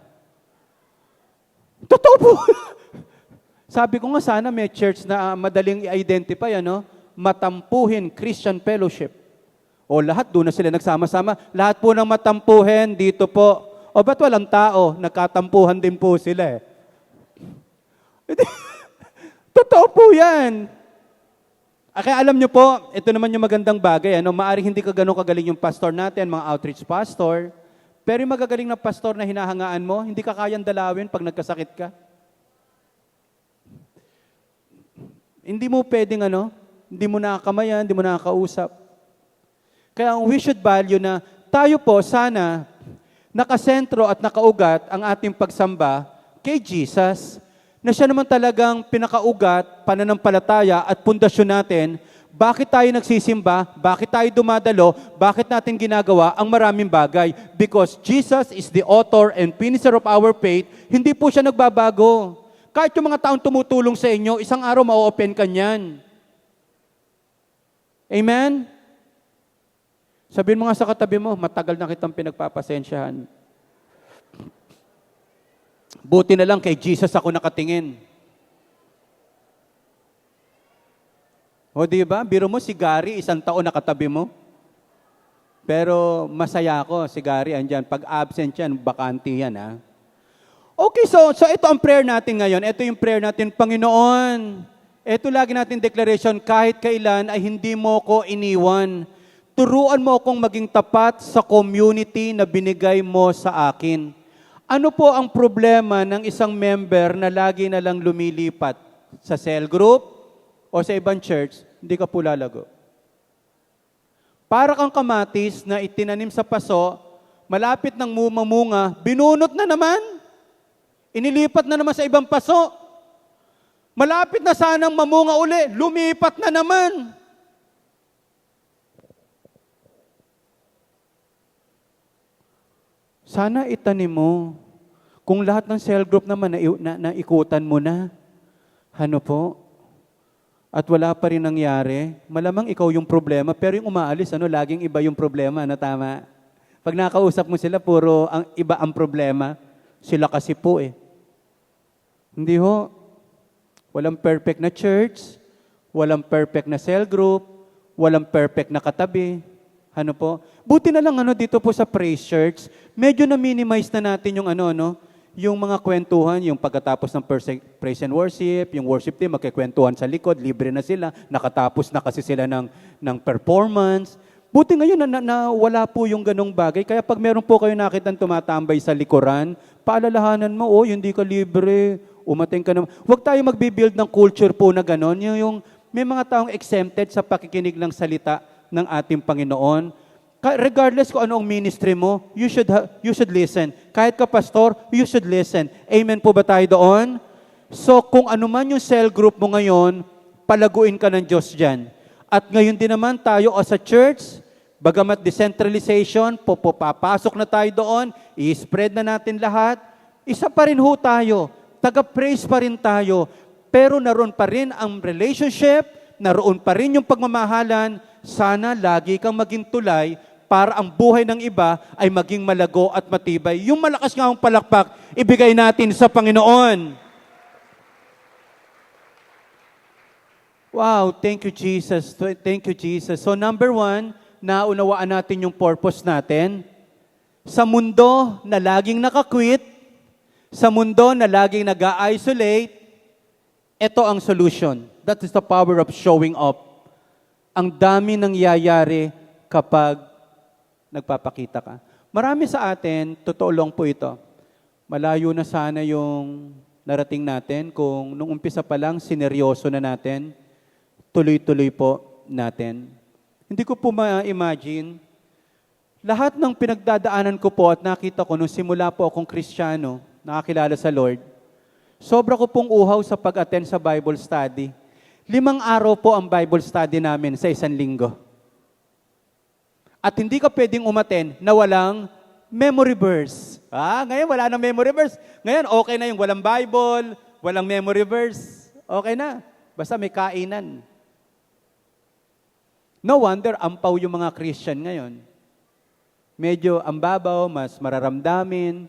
Totoo po. Sabi ko nga sana may church na madaling i-identify, Matampuhin Christian Fellowship. O lahat doon na sila nagsama-sama. Lahat po ng matampuhin dito po. O ba't walang tao? Nagkatampuhan din po sila eh. Totoo po yan. Kaya alam nyo po, ito naman yung magandang bagay. Maaring hindi ka ganun kagaling yung pastor natin, mga outreach pastor. Pero yung magagaling na pastor na hinahangaan mo, hindi ka kayang dalawin pag nagkasakit ka. Hindi mo pwedeng hindi mo nakakamayan, hindi mo nakakausap. Kaya we should value na tayo po sana nakasentro at nakaugat ang ating pagsamba kay Jesus, na siya naman talagang pinakaugat, pananampalataya at pundasyon natin, bakit tayo nagsisimba, bakit tayo dumadalo, bakit natin ginagawa ang maraming bagay. Because Jesus is the author and finisher of our faith, hindi po siya nagbabago. Kahit yung mga taong tumutulong sa inyo, isang araw ma-open ka niyan. Amen? Sabihin mo nga sa katabi mo, matagal na kitang pinagpapasensyahan. Buti na lang kay Jesus ako nakatingin. O diba? Biro mo si Gary, 1 taon nakatabi mo. Pero masaya ako, si Gary andyan. Pag absent yan, bakante yan ha. Okay, so ito ang prayer natin ngayon. Ito yung prayer natin, Panginoon. Ito lagi natin declaration, kahit kailan ay hindi mo ko iniwan. Turuan mo akong maging tapat sa community na binigay mo sa akin. Ano po ang problema ng isang member na lagi na lang lumilipat sa cell group o sa ibang church? Hindi ka po lalago. Para kang kamatis na itinanim sa paso, malapit ng mumamunga, binunot na naman. Inilipat na naman sa ibang paso. Malapit na sanang mamunga uli, lumipat na naman. Sana itanim mo. Kung lahat ng cell group naman naikutan mo na, ano po? At wala pa rin nangyari, malamang ikaw yung problema, pero yung umaalis, laging iba yung problema, tama? Pag nakausap mo sila, puro iba ang problema. Sila kasi po eh. Hindi ho. Walang perfect na church, walang perfect na cell group, walang perfect na katabi. Ano po? Buti na lang dito po sa Praise Church, medyo na-minimize na natin yung yung mga kwentuhan, yung pagkatapos ng praise and worship, yung worship team, magkikwentuhan sa likod, libre na sila, nakatapos na kasi sila ng performance. Buti ngayon na wala po yung ganong bagay, kaya pag meron po kayo nakitang tumatambay sa likuran, paalalahanan mo, hindi ka libre, umating ka naman. Huwag tayo magbibuild ng culture po na ganon, yung may mga taong exempted sa pakikinig ng salita ng ating Panginoon. Regardless kung ano ang ministry mo, you should listen. Kahit ka pastor, you should listen. Amen po ba tayo doon? So kung ano man yung cell group mo ngayon, palaguin ka ng Diyos dyan. At ngayon din naman tayo as a church, bagamat decentralization, papasok na tayo doon, i-spread na natin lahat, isa pa rin ho tayo, taga-praise pa rin tayo, pero naroon pa rin ang relationship, naroon pa rin yung pagmamahalan. Sana lagi kang maging tulay para ang buhay ng iba ay maging malago at matibay. Yung malakas nga ang palakpak, ibigay natin sa Panginoon. Wow, thank you, Jesus. Thank you, Jesus. So number 1, naunawaan natin yung purpose natin. Sa mundo na laging nakakwit, sa mundo na laging nag-isolate, ito ang solution. That is the power of showing up. Ang dami nangyayari kapag nagpapakita ka. Marami sa atin, totoo lang po ito. Malayo na sana yung narating natin kung nung umpisa pa lang, sineryoso na natin, tuloy-tuloy po natin. Hindi ko po ma-imagine, lahat ng pinagdadaanan ko po at nakita ko nung simula po akong Kristiyano, nakakilala sa Lord, sobra ko pong uhaw sa pag-attend sa Bible study. 5 araw po ang Bible study namin sa 1 linggo. At hindi ka pwedeng umattend na walang memory verse. Ngayon wala nang memory verse. Ngayon okay na yung walang Bible, walang memory verse. Okay na. Basta may kainan. No wonder ampaw yung mga Christian ngayon. Medyo ambabaw, mas mararamdamin.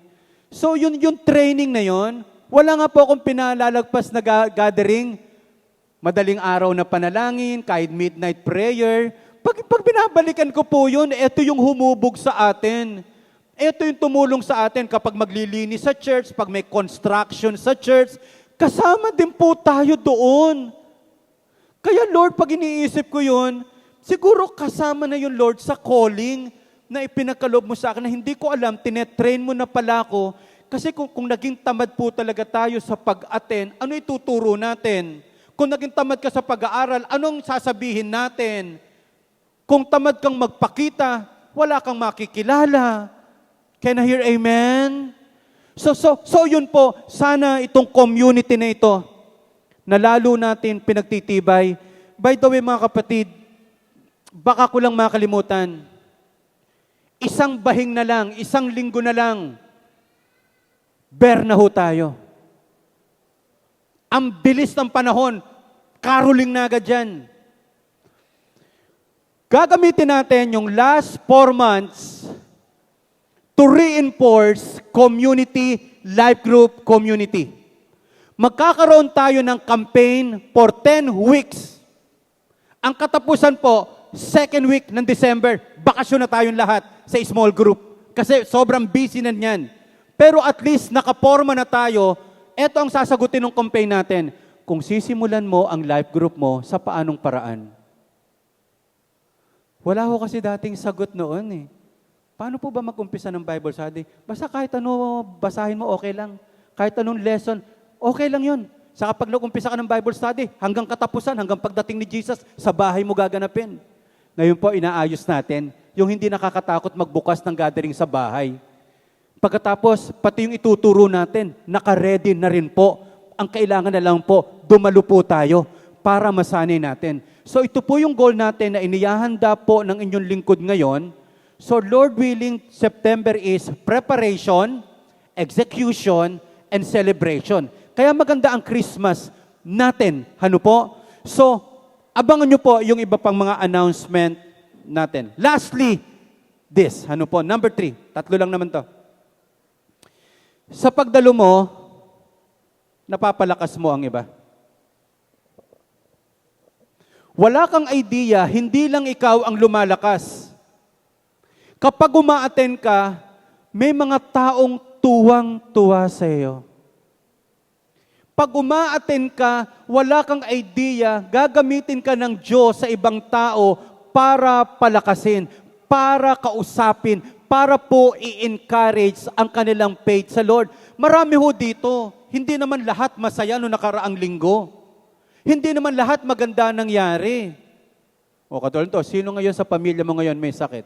So yung training na yon, wala nga po akong pinalalagpas na gathering. Madaling araw na panalangin, kahit midnight prayer. Pag binabalikan ko po yun, ito yung humubog sa atin. Ito yung tumulong sa atin kapag maglilinis sa church, pag may construction sa church, kasama din po tayo doon. Kaya Lord, pag iniisip ko yun, siguro kasama na yung Lord sa calling na ipinagkaloob mo sa akin na hindi ko alam, tinetrain mo na pala ako. Kasi kung naging tamad po talaga tayo sa pag-attend, ano ituturo natin? Kung naging tamad ka sa pag-aaral, anong sasabihin natin? Kung tamad kang magpakita, wala kang makikilala. Can I hear amen? So yun po, sana itong community na ito, na lalo natin pinagtitibay. By the way mga kapatid, baka ko lang makalimutan, 1 bahing na lang, 1 linggo na lang, bear na ho tayo. Ang bilis ng panahon, caroling na agad dyan. Gagamitin natin yung last 4 months to reinforce community, life group community. Magkakaroon tayo ng campaign for 10 weeks. Ang katapusan po, 2nd week ng December, bakasyon na tayong lahat sa small group. Kasi sobrang busy na niyan. Pero at least nakaporma na tayo. Ito ang sasagutin ng campaign natin. Kung sisimulan mo ang life group mo, sa paanong paraan? Wala ho kasi dating sagot noon eh. Paano po ba mag-umpisa ng Bible study? Basta kahit ano basahin mo, okay lang. Kahit anong lesson, okay lang yun. Saka pag nag-umpisa ka ng Bible study, hanggang katapusan, hanggang pagdating ni Jesus, sa bahay mo gaganapin. Ngayon po, inaayos natin yung hindi nakakatakot magbukas ng gathering sa bahay. Pagkatapos, pati yung ituturo natin, naka-ready na rin po. Ang kailangan na lang po, dumalo po tayo para masanay natin. So ito po yung goal natin na inihahanda po ng inyong lingkod ngayon. So Lord willing, September is preparation, execution, and celebration. Kaya maganda ang Christmas natin. Ano po? So, abangan nyo po yung iba pang mga announcement natin. Lastly, this. Ano po? Number 3. 3 lang naman to. Sa pagdalo mo, napapalakas mo ang iba. Wala kang idea, hindi lang ikaw ang lumalakas. Kapag umaattend ka, may mga taong tuwang-tuwa sa iyo. Pag umaattend ka, wala kang idea, gagamitin ka ng Diyos sa ibang tao para palakasin, para kausapin, para po i-encourage ang kanilang faith sa Lord. Marami ho dito, hindi naman lahat masaya noong nakaraang linggo. Hindi naman lahat maganda nangyari. O katulad to, sino ngayon sa pamilya mo ngayon may sakit?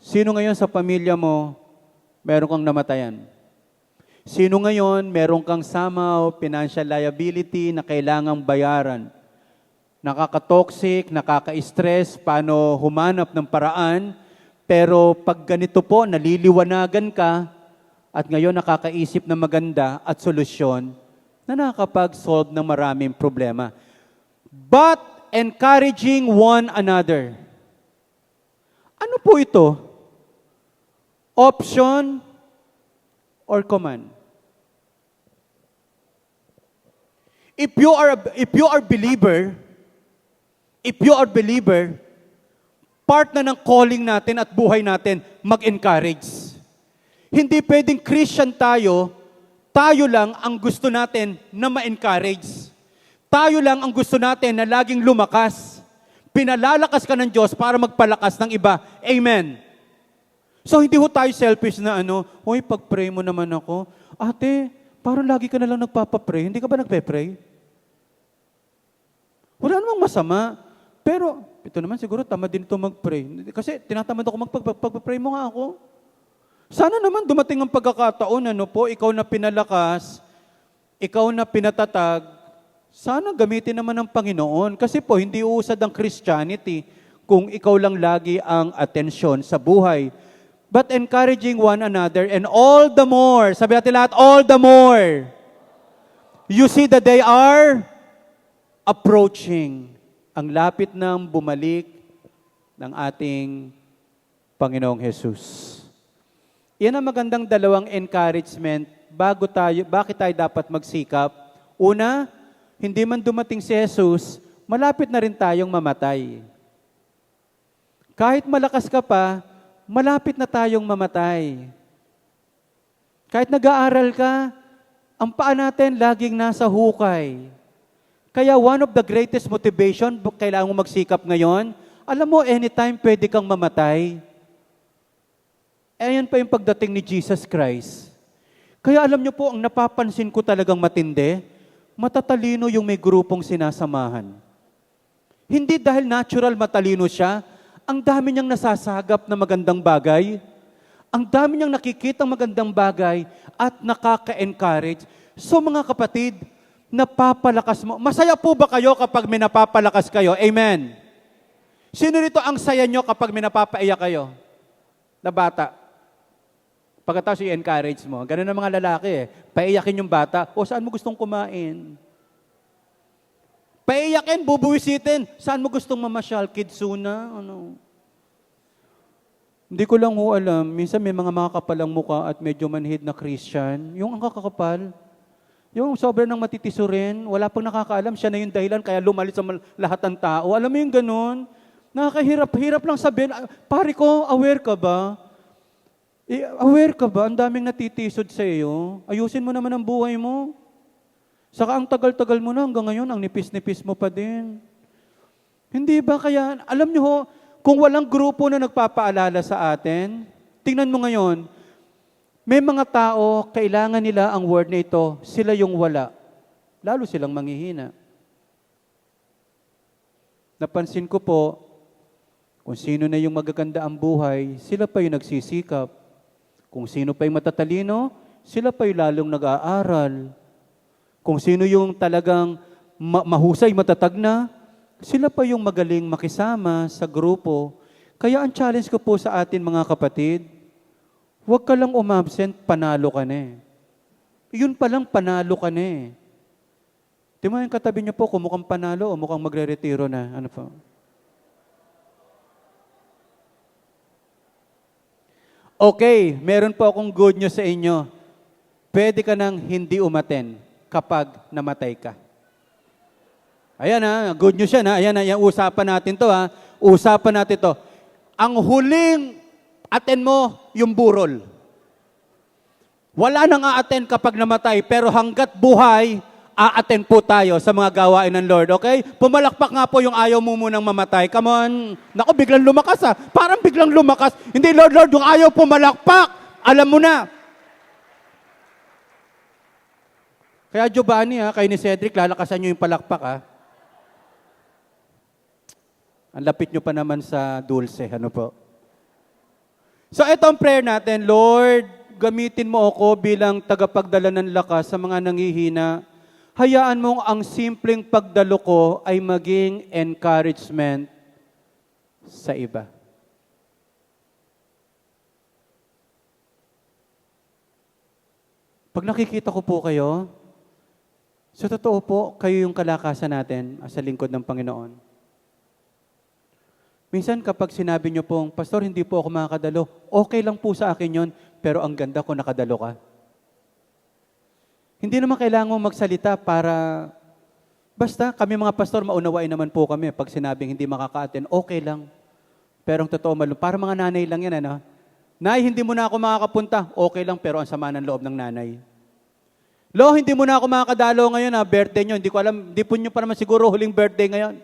Sino ngayon sa pamilya mo meron kang namatayan? Sino ngayon meron kang somehow financial liability na kailangang bayaran? Nakaka-toxic, nakaka-stress, paano humanap ng paraan? Pero pag ganito po, naliliwanagan ka at ngayon nakakaisip na maganda at solusyon na nakakapag-solve ng maraming problema. But encouraging one another. Ano po ito? Option or command? If you are believer, Part na ng calling natin at buhay natin, mag-encourage. Hindi pwedeng Christian tayo lang ang gusto natin na ma-encourage. Tayo lang ang gusto natin na laging lumakas. Pinalalakas ka ng Diyos para magpalakas ng iba. Amen. So hindi ho tayo selfish na hoy, pag-pray mo naman ako. Ate, parang lagi ka na lang nagpapapray. Hindi ka ba nagpe-pray? Wala namang masama. Pero, ito naman siguro, tamad din ito mag-pray. Kasi tinatamad ako magpag-pray mo nga ako. Sana naman dumating ang pagkakataon, ikaw na pinalakas, ikaw na pinatatag, sana gamitin naman ng Panginoon. Kasi po, hindi uusad ang Christianity kung ikaw lang lagi ang atensyon sa buhay. But encouraging one another, and all the more, sabi natin lahat, all the more, you see that they are approaching. Ang lapit ng bumalik ng ating Panginoong Jesus. Yan ang magandang dalawang encouragement bakit tayo dapat magsikap. Una, hindi man dumating si Jesus, malapit na rin tayong mamatay. Kahit malakas ka pa, malapit na tayong mamatay. Kahit nag-aaral ka, ang paa natin laging nasa hukay. Kaya one of the greatest motivation, kailangan mo magsikap ngayon, alam mo, anytime pwede kang mamatay. Ayan pa yung pagdating ni Jesus Christ. Kaya alam niyo po, ang napapansin ko talagang matindi, matatalino yung may grupong sinasamahan. Hindi dahil natural matalino siya, ang dami niyang nasasagap na magandang bagay, ang dami niyang nakikitang magandang bagay at nakaka-encourage. So mga kapatid, napapalakas mo. Masaya po ba kayo kapag may napapalakas kayo? Amen. Sino rito ang saya nyo kapag may napapaiyak kayo? Na bata. Pagkatapos i-encourage mo. Ganun ang mga lalaki Paiyakin yung bata. O saan mo gustong kumain? Paiyakin, bubuwisitin. Saan mo gustong mamasyal? Kidsuna? Hindi ko lang alam. Minsan may mga makakapalang muka at medyo manhid na Christian. Yung ang kakakapal. Yung sobrang ng matitiso rin, wala pang nakakaalam, siya na yung dahilan, kaya lumalit sa lahat ng tao. Alam mo yung ganun? Nakakahirap lang sabihin, pare ko, aware ka ba? Aware ka ba? Ang daming natitisod sa iyo. Ayusin mo naman ang buhay mo. Saka ang tagal-tagal mo na hanggang ngayon, ang nipis-nipis mo pa din. Hindi ba kaya, alam niyo ho, kung walang grupo na nagpapaalala sa atin, tingnan mo ngayon, may mga tao, kailangan nila ang word na ito, sila yung wala. Lalo silang manghihina. Napansin ko po, kung sino na yung magaganda ang buhay, sila pa yung nagsisikap. Kung sino pa yung matatalino, sila pa yung lalong nag-aaral. Kung sino yung talagang mahusay, matatag na, sila pa yung magaling makisama sa grupo. Kaya ang challenge ko po sa atin mga kapatid, huwag ka lang umabsent, panalo ka na Yun palang panalo ka na Di mo yung katabi niyo po, kung mukhang panalo o mukhang magre-retiro na. Ano po? Okay, meron po akong good news sa inyo. Pwede ka nang hindi umaten kapag namatay ka. Ayan good news yan Ayan yung usapan natin to Usapan natin to. Ang huling attend mo yung burol. Wala nang a-attend kapag namatay, pero hanggat buhay, a-attend po tayo sa mga gawain ng Lord, okay? Pumalakpak nga po yung ayaw mo munang mamatay. Come on. Naku, biglang lumakas Parang biglang lumakas. Hindi, Lord, yung ayaw pumalakpak. Alam mo na. Kaya Giovanni, kayo ni Cedric, lalakasan nyo yung palakpak, Ang lapit nyo pa naman sa dulce, ano po? So ito ang prayer natin, Lord, gamitin mo ako bilang tagapagdala ng lakas sa mga nanghihina. Hayaan mong ang simpleng pagdalo ko ay maging encouragement sa iba. Pag nakikita ko po kayo, sa totoo po, kayo yung kalakasan natin sa lingkod ng Panginoon. Minsan kapag sinabi nyo pong, Pastor, hindi po ako makakadalo, okay lang po sa akin yon, pero ang ganda ko nakadalo ka. Hindi naman kailangan magsalita para, basta kami mga pastor, maunawain naman po kami pag sinabing hindi makaka-attend, okay lang. Pero ang totoo, para mga nanay lang yan, ano? Nay, hindi mo na ako makakapunta. Okay lang, pero ang sama ng loob ng nanay. Lo, hindi mo na ako makakadalo ngayon, birthday nyo. Hindi ko alam, hindi po nyo pa naman siguro huling birthday ngayon.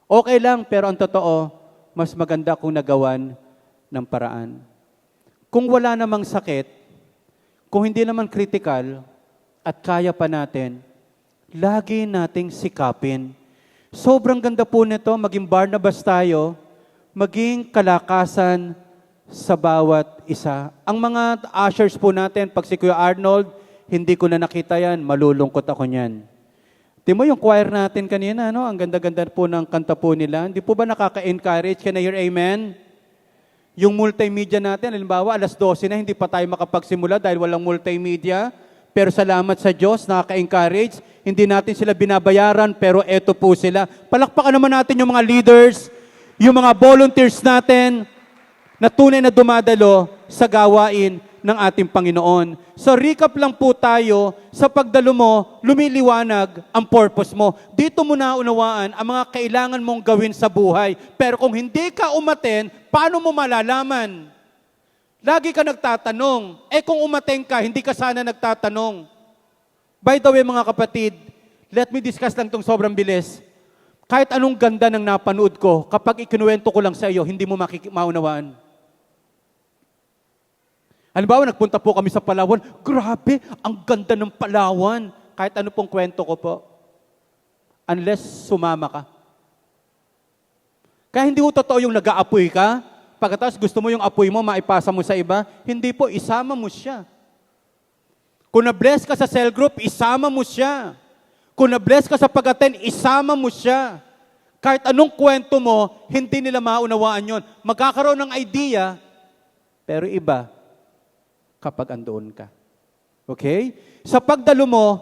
Okay lang, pero ang totoo, mas maganda kung nagawan ng paraan. Kung wala namang sakit, kung hindi naman critical, at kaya pa natin, lagi nating sikapin. Sobrang ganda po nito, maging Barnabas tayo, maging kalakasan sa bawat isa. Ang mga ushers po natin, pag si Kuya Arnold, hindi ko na nakita yan, malulungkot ako niyan. Di mo yung choir natin kanina, no? Ang ganda-ganda po ng kanta po nila. Hindi po ba nakaka-encourage? Can I hear amen? Yung multimedia natin, halimbawa, alas 12 na, hindi pa tayo makapagsimula dahil walang multimedia. Pero salamat sa Diyos, nakaka-encourage. Hindi natin sila binabayaran, pero eto po sila. Palakpakan naman natin yung mga leaders, yung mga volunteers natin, na tunay na dumadalo sa gawain ng ating Panginoon. So recap lang po tayo, sa pagdalo mo, lumiliwanag ang purpose mo. Dito mo naunawaan ang mga kailangan mong gawin sa buhay. Pero kung hindi ka umaten, paano mo malalaman? Lagi ka nagtatanong. Kung umaten ka, hindi ka sana nagtatanong. By the way, mga kapatid, let me discuss lang itong sobrang bilis. Kahit anong ganda ng napanood ko, kapag ikinuwento ko lang sa iyo, hindi mo maunawaan. Halimbawa, nagpunta po kami sa Palawan. Grabe, ang ganda ng Palawan. Kahit ano pong kwento ko po. Unless sumama ka. Kaya hindi mo totoo yung nag-aapoy ka. Pagkatapos gusto mo yung apoy mo, maipasa mo sa iba. Hindi po, isama mo siya. Kung na-bless ka sa cell group, isama mo siya. Kung na-bless ka sa pag-attend, isama mo siya. Kahit anong kwento mo, hindi nila maunawaan yon. Magkakaroon ng idea, pero iba, kapag andoon ka. Okay? Sa pagdalo mo,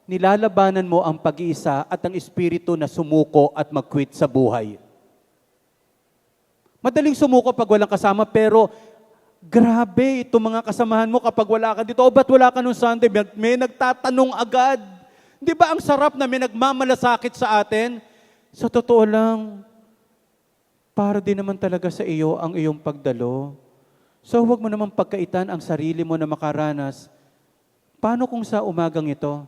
nilalabanan mo ang pag-iisa at ang espiritu na sumuko at mag-quit sa buhay. Madaling sumuko pag walang kasama, pero grabe itong mga kasamahan mo kapag wala ka dito. O ba't wala ka nung Sunday? May nagtatanong agad. Di ba ang sarap na may nagmamalasakit sa atin? Sa totoo lang, para din naman talaga sa iyo ang iyong pagdalo. So huwag mo naman pagkaitan ang sarili mo na makaranas. Paano kung sa umagang ito,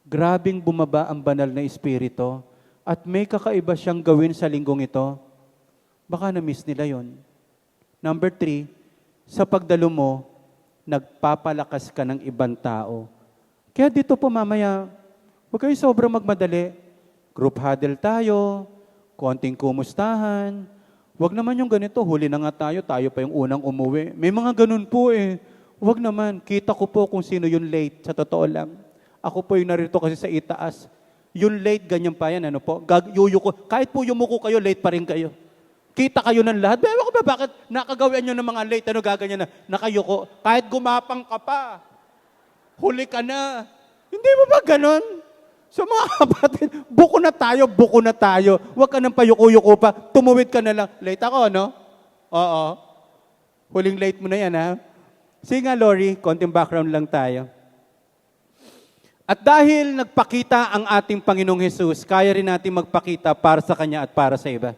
grabing bumaba ang banal na espiritu at may kakaiba siyang gawin sa linggong ito? Baka na-miss nila yon. Number 3, sa pagdalo mo, nagpapalakas ka ng ibang tao. Kaya dito po mamaya, huwag kayo sobrang magmadali. Group huddle tayo, konting kumustahan. Huwag naman yung ganito, huli na nga tayo pa yung unang umuwi. May mga ganun po eh. Huwag naman, kita ko po kung sino yung late, sa totoo lang. Ako po yung narito kasi sa itaas. Yung late, ganyan pa yan, ano po? Yuyuko. Kahit po yumuko kayo, late pa rin kayo. Kita kayo ng lahat. Ewan ko ba, bakit nakagawian nyo ng mga late, ano gaganyan na, nakayuko. Kahit gumapang ka pa, huli ka na. Hindi mo ba ganun? So mga kapatid, buko na tayo. Huwag ka nang payuko-yuko pa, tumuwid ka na lang. Late ako, no? Oo. Huling late mo na yan, ha? Sige nga, Lori, konting background lang tayo. At dahil nagpakita ang ating Panginoong Hesus, kaya rin natin magpakita para sa Kanya at para sa iba.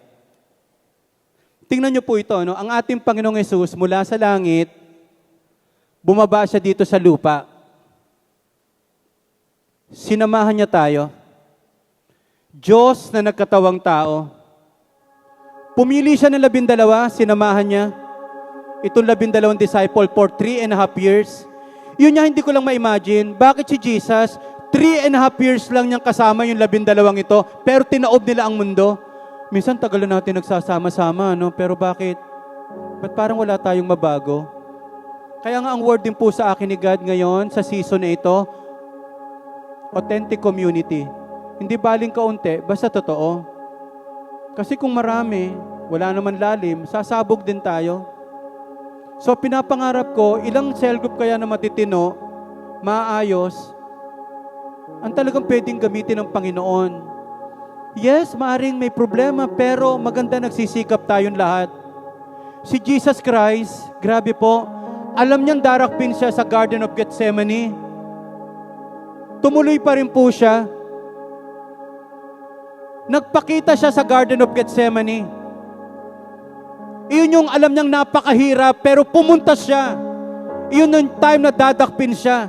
Tingnan niyo po ito, no? Ang ating Panginoong Hesus mula sa langit, bumaba siya dito sa lupa. Sinamahan niya tayo. Diyos na nagkatawang tao. Pumili siya ng 12, sinamahan niya. Itong 12 disciple for 3.5 years. Yun niya, hindi ko lang ma-imagine. Bakit si Jesus, 3.5 years lang niyang kasama yung 12 ito, pero tinaob nila ang mundo. Minsan tagal na natin nagsasama-sama, no? Pero bakit? Ba't parang wala tayong mabago? Kaya nga ang word din po sa akin ni God ngayon, sa season na ito, authentic community. Hindi baling kaunti, basta totoo. Kasi kung marami, wala naman lalim, sasabog din tayo. So pinapangarap ko, ilang cell group kaya na matitino, maayos, ang talagang pwedeng gamitin ng Panginoon. Yes, maaring may problema, pero maganda nagsisikap tayong lahat. Si Jesus Christ, grabe po, alam niyang darakpin siya sa Garden of Gethsemane. Tumuloy pa rin po siya. Nagpakita siya sa Garden of Gethsemane. Iyon yung alam niyang napakahirap, pero pumunta siya. Iyon yung time na dadakpin siya.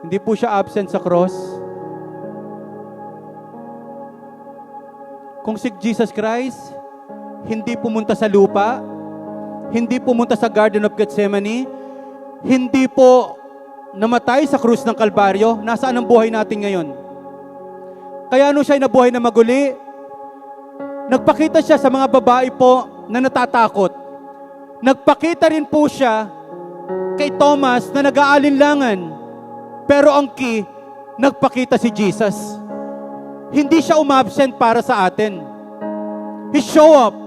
Hindi po siya absent sa cross. Kung si Jesus Christ, hindi pumunta sa lupa, hindi pumunta sa Garden of Gethsemane, hindi po namatay sa krus ng Kalbaryo, nasaan ang buhay natin ngayon? Kaya nung siya ay nabuhay na maguli, nagpakita siya sa mga babae po na natatakot. Nagpakita rin po siya kay Thomas na nag-aalinlangan. Pero ang key, nagpakita si Jesus. Hindi siya umabsent para sa atin. He show up.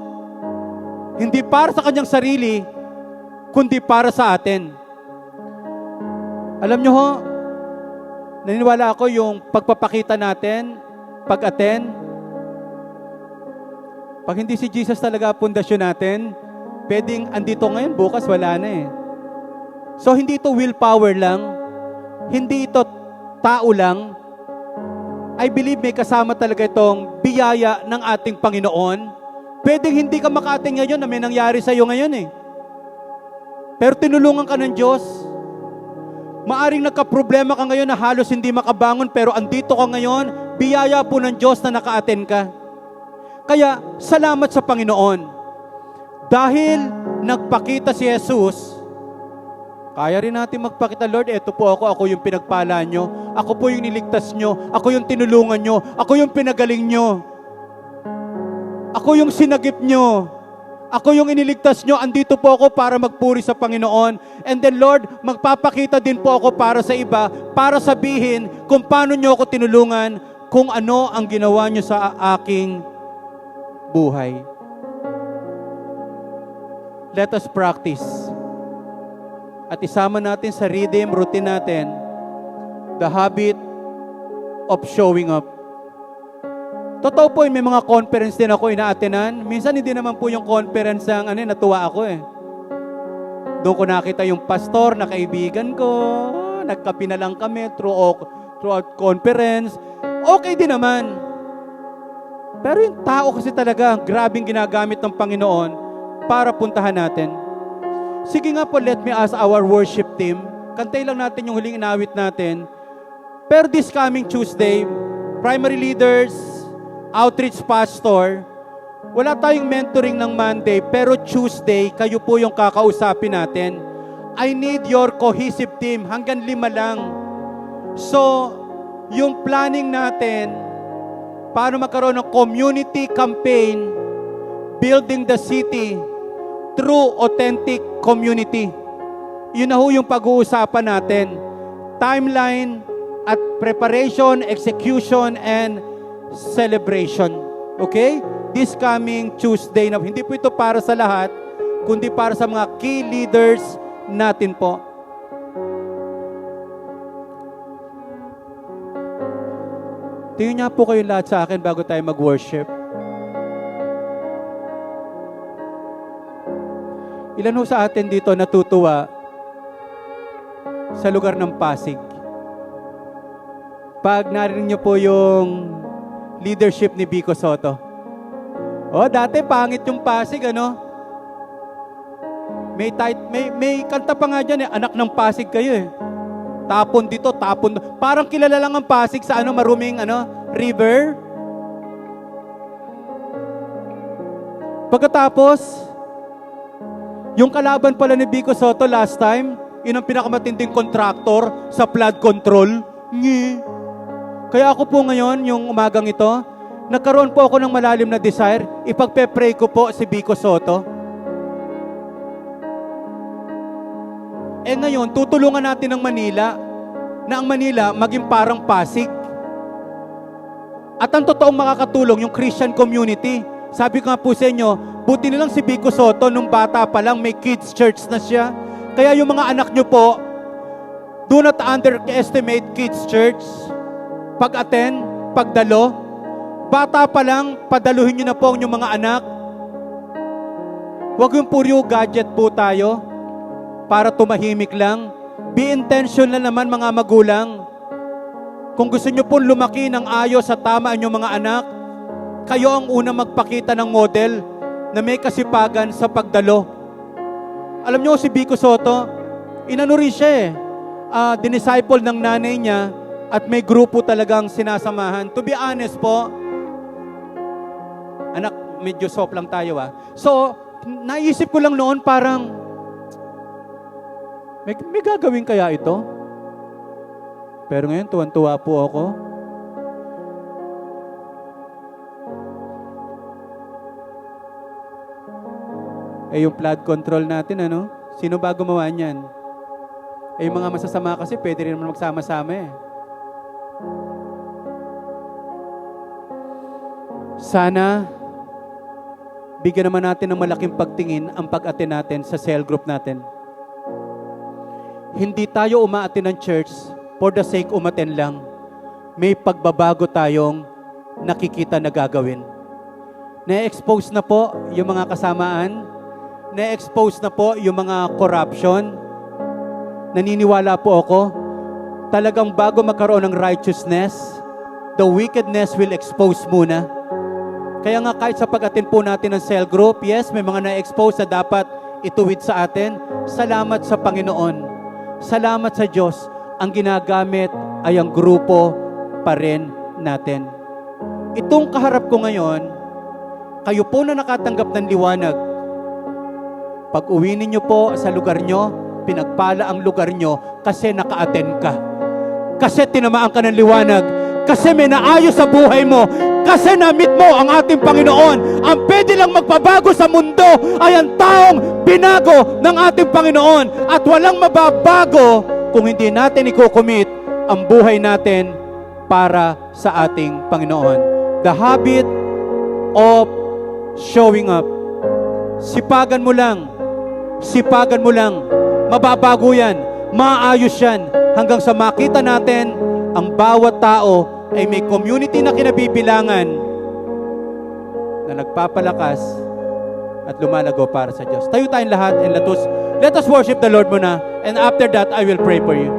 Hindi para sa kanyang sarili, kundi para sa atin. Alam nyo ho, naniniwala ako yung pagpapakita natin, pag-attend, pag hindi si Jesus talaga pundasyon natin, pwedeng andito ngayon, bukas wala na eh. So hindi ito willpower lang, hindi ito tao lang. I believe may kasama talaga itong biyaya ng ating Panginoon. Pwedeng hindi ka maka-attend ngayon na may nangyari sa iyo ngayon eh. Pero tinulungan ka ng Diyos. Maaring nagka-problema ka ngayon na halos hindi makabangon, pero andito ka ngayon, biyaya po ng Diyos na naka-attend ka. Kaya, salamat sa Panginoon. Dahil nagpakita si Jesus, kaya rin natin magpakita, Lord, eto po ako yung pinagpala nyo, ako po yung niligtas nyo, ako yung tinulungan nyo, ako yung pinagaling nyo, ako yung sinagip nyo, ako yung iniligtas nyo, andito po ako para magpuri sa Panginoon. And then Lord, magpapakita din po ako para sa iba, para sabihin kung paano nyo ako tinulungan, kung ano ang ginawa nyo sa aking buhay. Let us practice. At isama natin sa rhythm, routine natin, the habit of showing up. Totoo po, may mga conference din ako ina-attenan. Minsan hindi naman po yung conference ang natuwa ako eh. Doon ko nakita yung pastor na kaibigan ko, nagkape na lang kami throughout conference. Okay din naman. Pero yung tao kasi talaga, grabing ginagamit ng Panginoon para puntahan natin. Sige nga po, let me ask our worship team. Kantay lang natin yung huling inawit natin. Pero this coming Tuesday, primary leaders, outreach pastor, wala tayong mentoring ng Monday, pero Tuesday, kayo po yung kakausapin natin. I need your cohesive team, hanggang 5 lang. So, yung planning natin, paano magkaroon ng community campaign, building the city, true, authentic community. Yun na ho yung pag-uusapan natin. Timeline at preparation, execution, and celebration. Okay? This coming Tuesday na hindi po ito para sa lahat, kundi para sa mga key leaders natin po. Tingin niya po kayo lahat sa akin bago tayo mag-worship. Ilan ho sa atin dito natutuwa sa lugar ng Pasig? Pag narinig niyo po yung leadership ni Vico Sotto. Dati pangit yung Pasig, ano? May kanta pa nga dyan, anak ng Pasig kayo eh. Tapon dito, tapon. Parang kilala lang ang Pasig sa maruming river. Pagkatapos, yung kalaban pala ni Vico Sotto last time, yun ang pinakamatinding contractor sa flood control. Kaya ako po ngayon, yung umagang ito, nagkaroon po ako ng malalim na desire, ipagpe-pray ko po si Vico Sotto. Ngayon, tutulungan natin ng Manila, na ang Manila maging parang Pasig. At ang totoong makakatulong, yung Christian community. Sabi ko nga po sa inyo, buti nilang si Vico Sotto, nung bata pa lang, may kids church na siya. Kaya yung mga anak nyo po, do not underestimate kids church. Pag-attend, pagdalo, bata pa lang, padaluhin nyo na po ang inyong mga anak. Huwag yung puro gadget po tayo para tumahimik lang. Be intentional naman mga magulang. Kung gusto nyo po lumaki ng ayos at tama ang inyong mga anak, kayo ang unang magpakita ng model. na may kasipagan sa pagdalo. Alam niyo si Vico Soto, inano rin siya eh. Dinisciple ng nanay niya at may grupo talagang sinasamahan. To be honest po, anak, medyo soft lang tayo So, naisip ko lang noon parang, may gagawin kaya ito? Pero ngayon, tuwan-tuwa po ako. Yung flood control natin, Sino ba gumawa niyan? Yung mga masasama kasi, pwede rin naman magsama-sama eh. Sana, bigyan naman natin ng malaking pagtingin ang pag-attend natin sa cell group natin. Hindi tayo uma-attend ng church for the sake umattend lang. May pagbabago tayong nakikita na gagawin. Na-expose na po yung mga kasamaan, na-expose na po yung mga corruption. Naniniwala po ako, talagang bago magkaroon ng righteousness, the wickedness will expose muna. Kaya nga kahit sa pag-attend po natin ng cell group, yes, may mga na-expose na dapat ituwid sa atin. Salamat sa Panginoon. Salamat sa Diyos. Ang ginagamit ay ang grupo pa rin natin. Itong kaharap ko ngayon, kayo po na nakatanggap ng liwanag, pag uwi ninyo po sa lugar nyo, pinagpala ang lugar nyo kasi naka-attend ka. Kasi tinamaan ka ng liwanag. Kasi may naayos sa buhay mo. Kasi na-meet mo ang ating Panginoon. Ang pwede lang magpabago sa mundo ay ang taong binago ng ating Panginoon. At walang mababago kung hindi natin i-commit ang buhay natin para sa ating Panginoon. The habit of showing up. Sipagan mo lang. Sipagan mo lang. Mababago yan. Maayos yan. Hanggang sa makita natin, ang bawat tao ay may community na kinabibilangan na nagpapalakas at lumalago para sa Diyos. Tayo tayong lahat and let us worship the Lord muna. And after that, I will pray for you.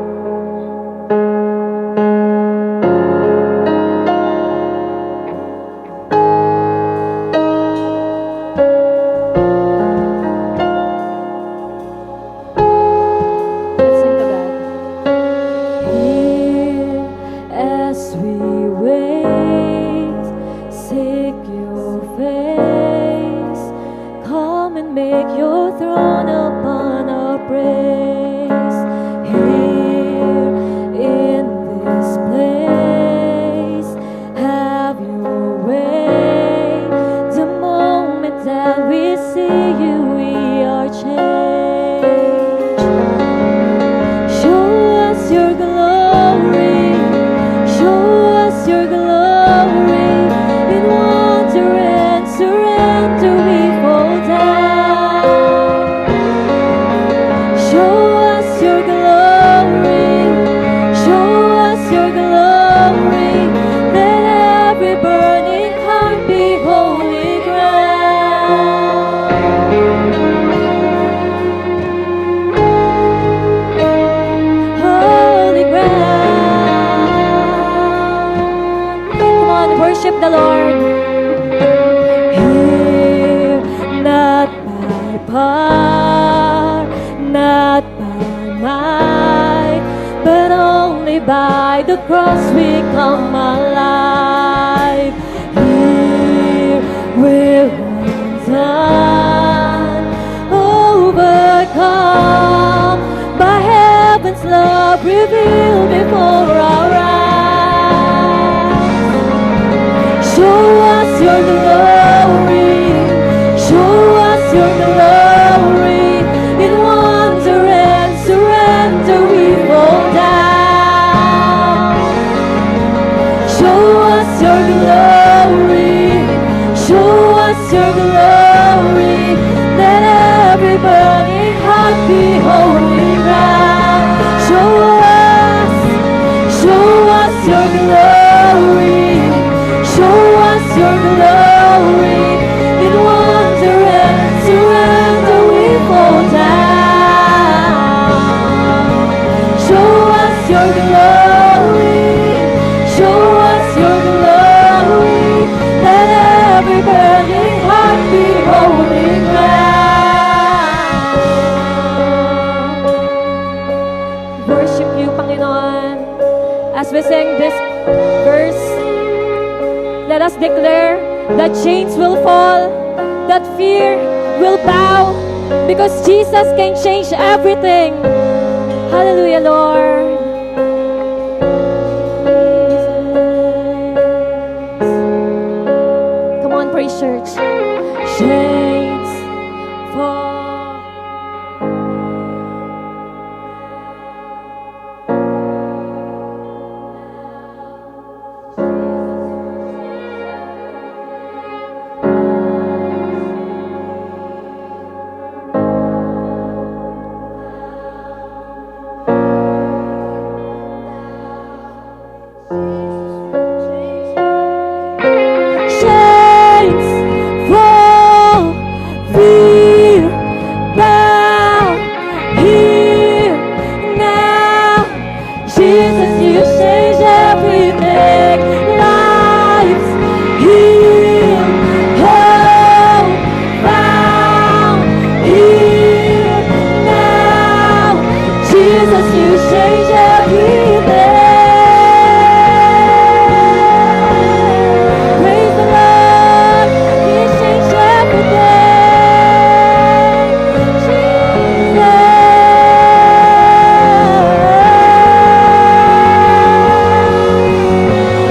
Every burning heart be holy. you, Panginoon. As we sing this verse, let us declare that chains will fall, that fear will bow, because Jesus can change everything. Hallelujah, Lord. Come on, praise church. Chains fall. Chains fall, fear bow, here now. Jesus, you change everything. Lives healed, hope found, here now. Jesus, you change everything. Praise the Lord, He changed everything. Jesus.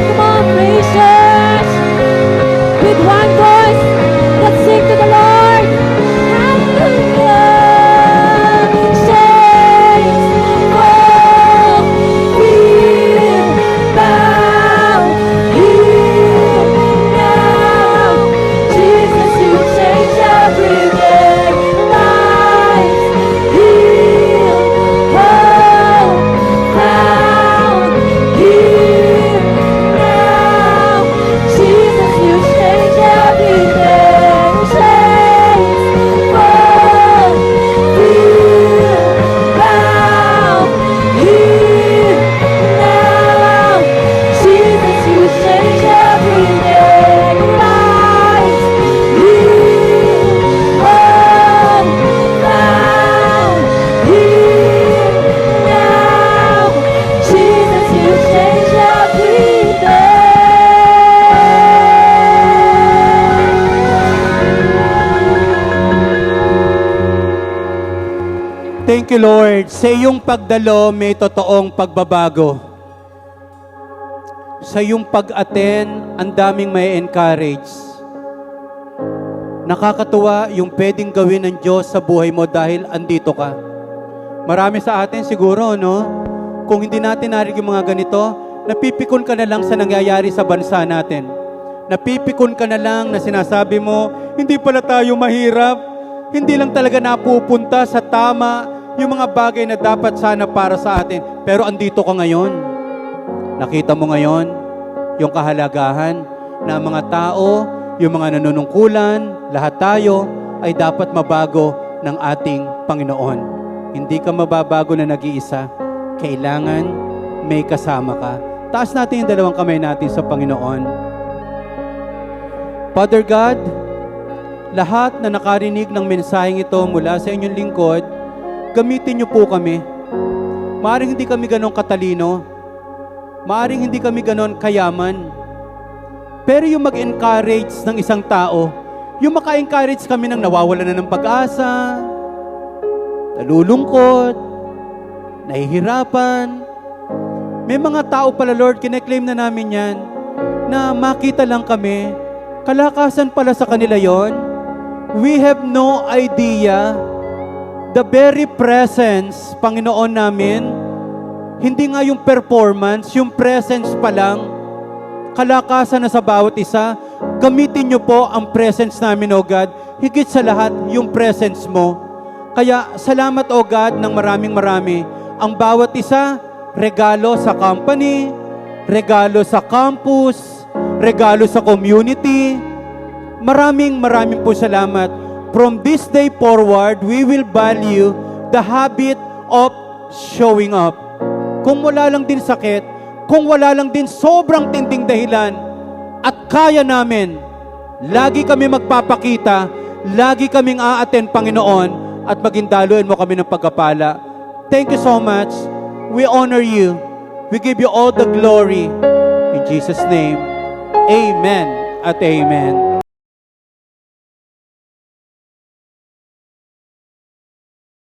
Come on, praise church. With one voice, let's sing to the Lord. Hallelujah. Chains fall, fear bow, here now. Jesus, you change everything. Lives healed, hope found, here now. Jesus, you change everything. Chains fall, fear bow, here now. Jesus, you change everything. Lives healed, hope found, here now. Jesus, you change everything. Thank you, Lord. Sa iyong pagdalo, may totoong pagbabago. Sa iyong pag-attend, ang daming may encourage. Nakakatuwa yung pwedeng gawin ng Diyos sa buhay mo dahil andito ka. Marami sa atin siguro, no? Kung hindi natin narinig yung mga ganito, napipikon ka na lang sa nangyayari sa bansa natin. Napipikon ka na lang na sinasabi mo, hindi pala tayo mahirap. Hindi lang talaga napupunta sa tama yung mga bagay na dapat sana para sa atin. Pero andito ka ngayon. Nakita mo ngayon yung kahalagahan na mga tao, yung mga nanunungkulan, lahat tayo ay dapat mabago ng ating Panginoon. Hindi ka mababago na nag-iisa. Kailangan may kasama ka. Taas natin yung dalawang kamay natin sa Panginoon. Father God, lahat na nakarinig ng mensaheng ito mula sa inyong lingkod, gamitin niyo po kami. Maaring hindi kami ganon katalino, maaring hindi kami ganon kayaman, pero yung mag-encourage ng isang tao, yung maka-encourage kami ng nawawalan na ng pag-asa, nalulungkot, nahihirapan. May mga tao pala, Lord, kine-claim na namin yan, na makita lang kami, kalakasan pala sa kanila yon. We have no idea. The very presence, Panginoon namin, hindi nga yung performance, yung presence pa lang, kalakasan na sa bawat isa. Gamitin niyo po ang presence namin, O God. Higit sa lahat, yung presence mo. Kaya salamat, O God, ng maraming-marami. Ang bawat isa, regalo sa company, regalo sa campus, regalo sa community. Maraming po salamat. From this day forward, we will value the habit of showing up. Kung wala lang din sakit, kung wala lang din sobrang tinding dahilan, at kaya namin, lagi kami magpapakita, lagi kaming a-attend, Panginoon, at maging daluin mo kami ng pagkapala. Thank you so much. We honor you. We give you all the glory. In Jesus' name, amen at amen.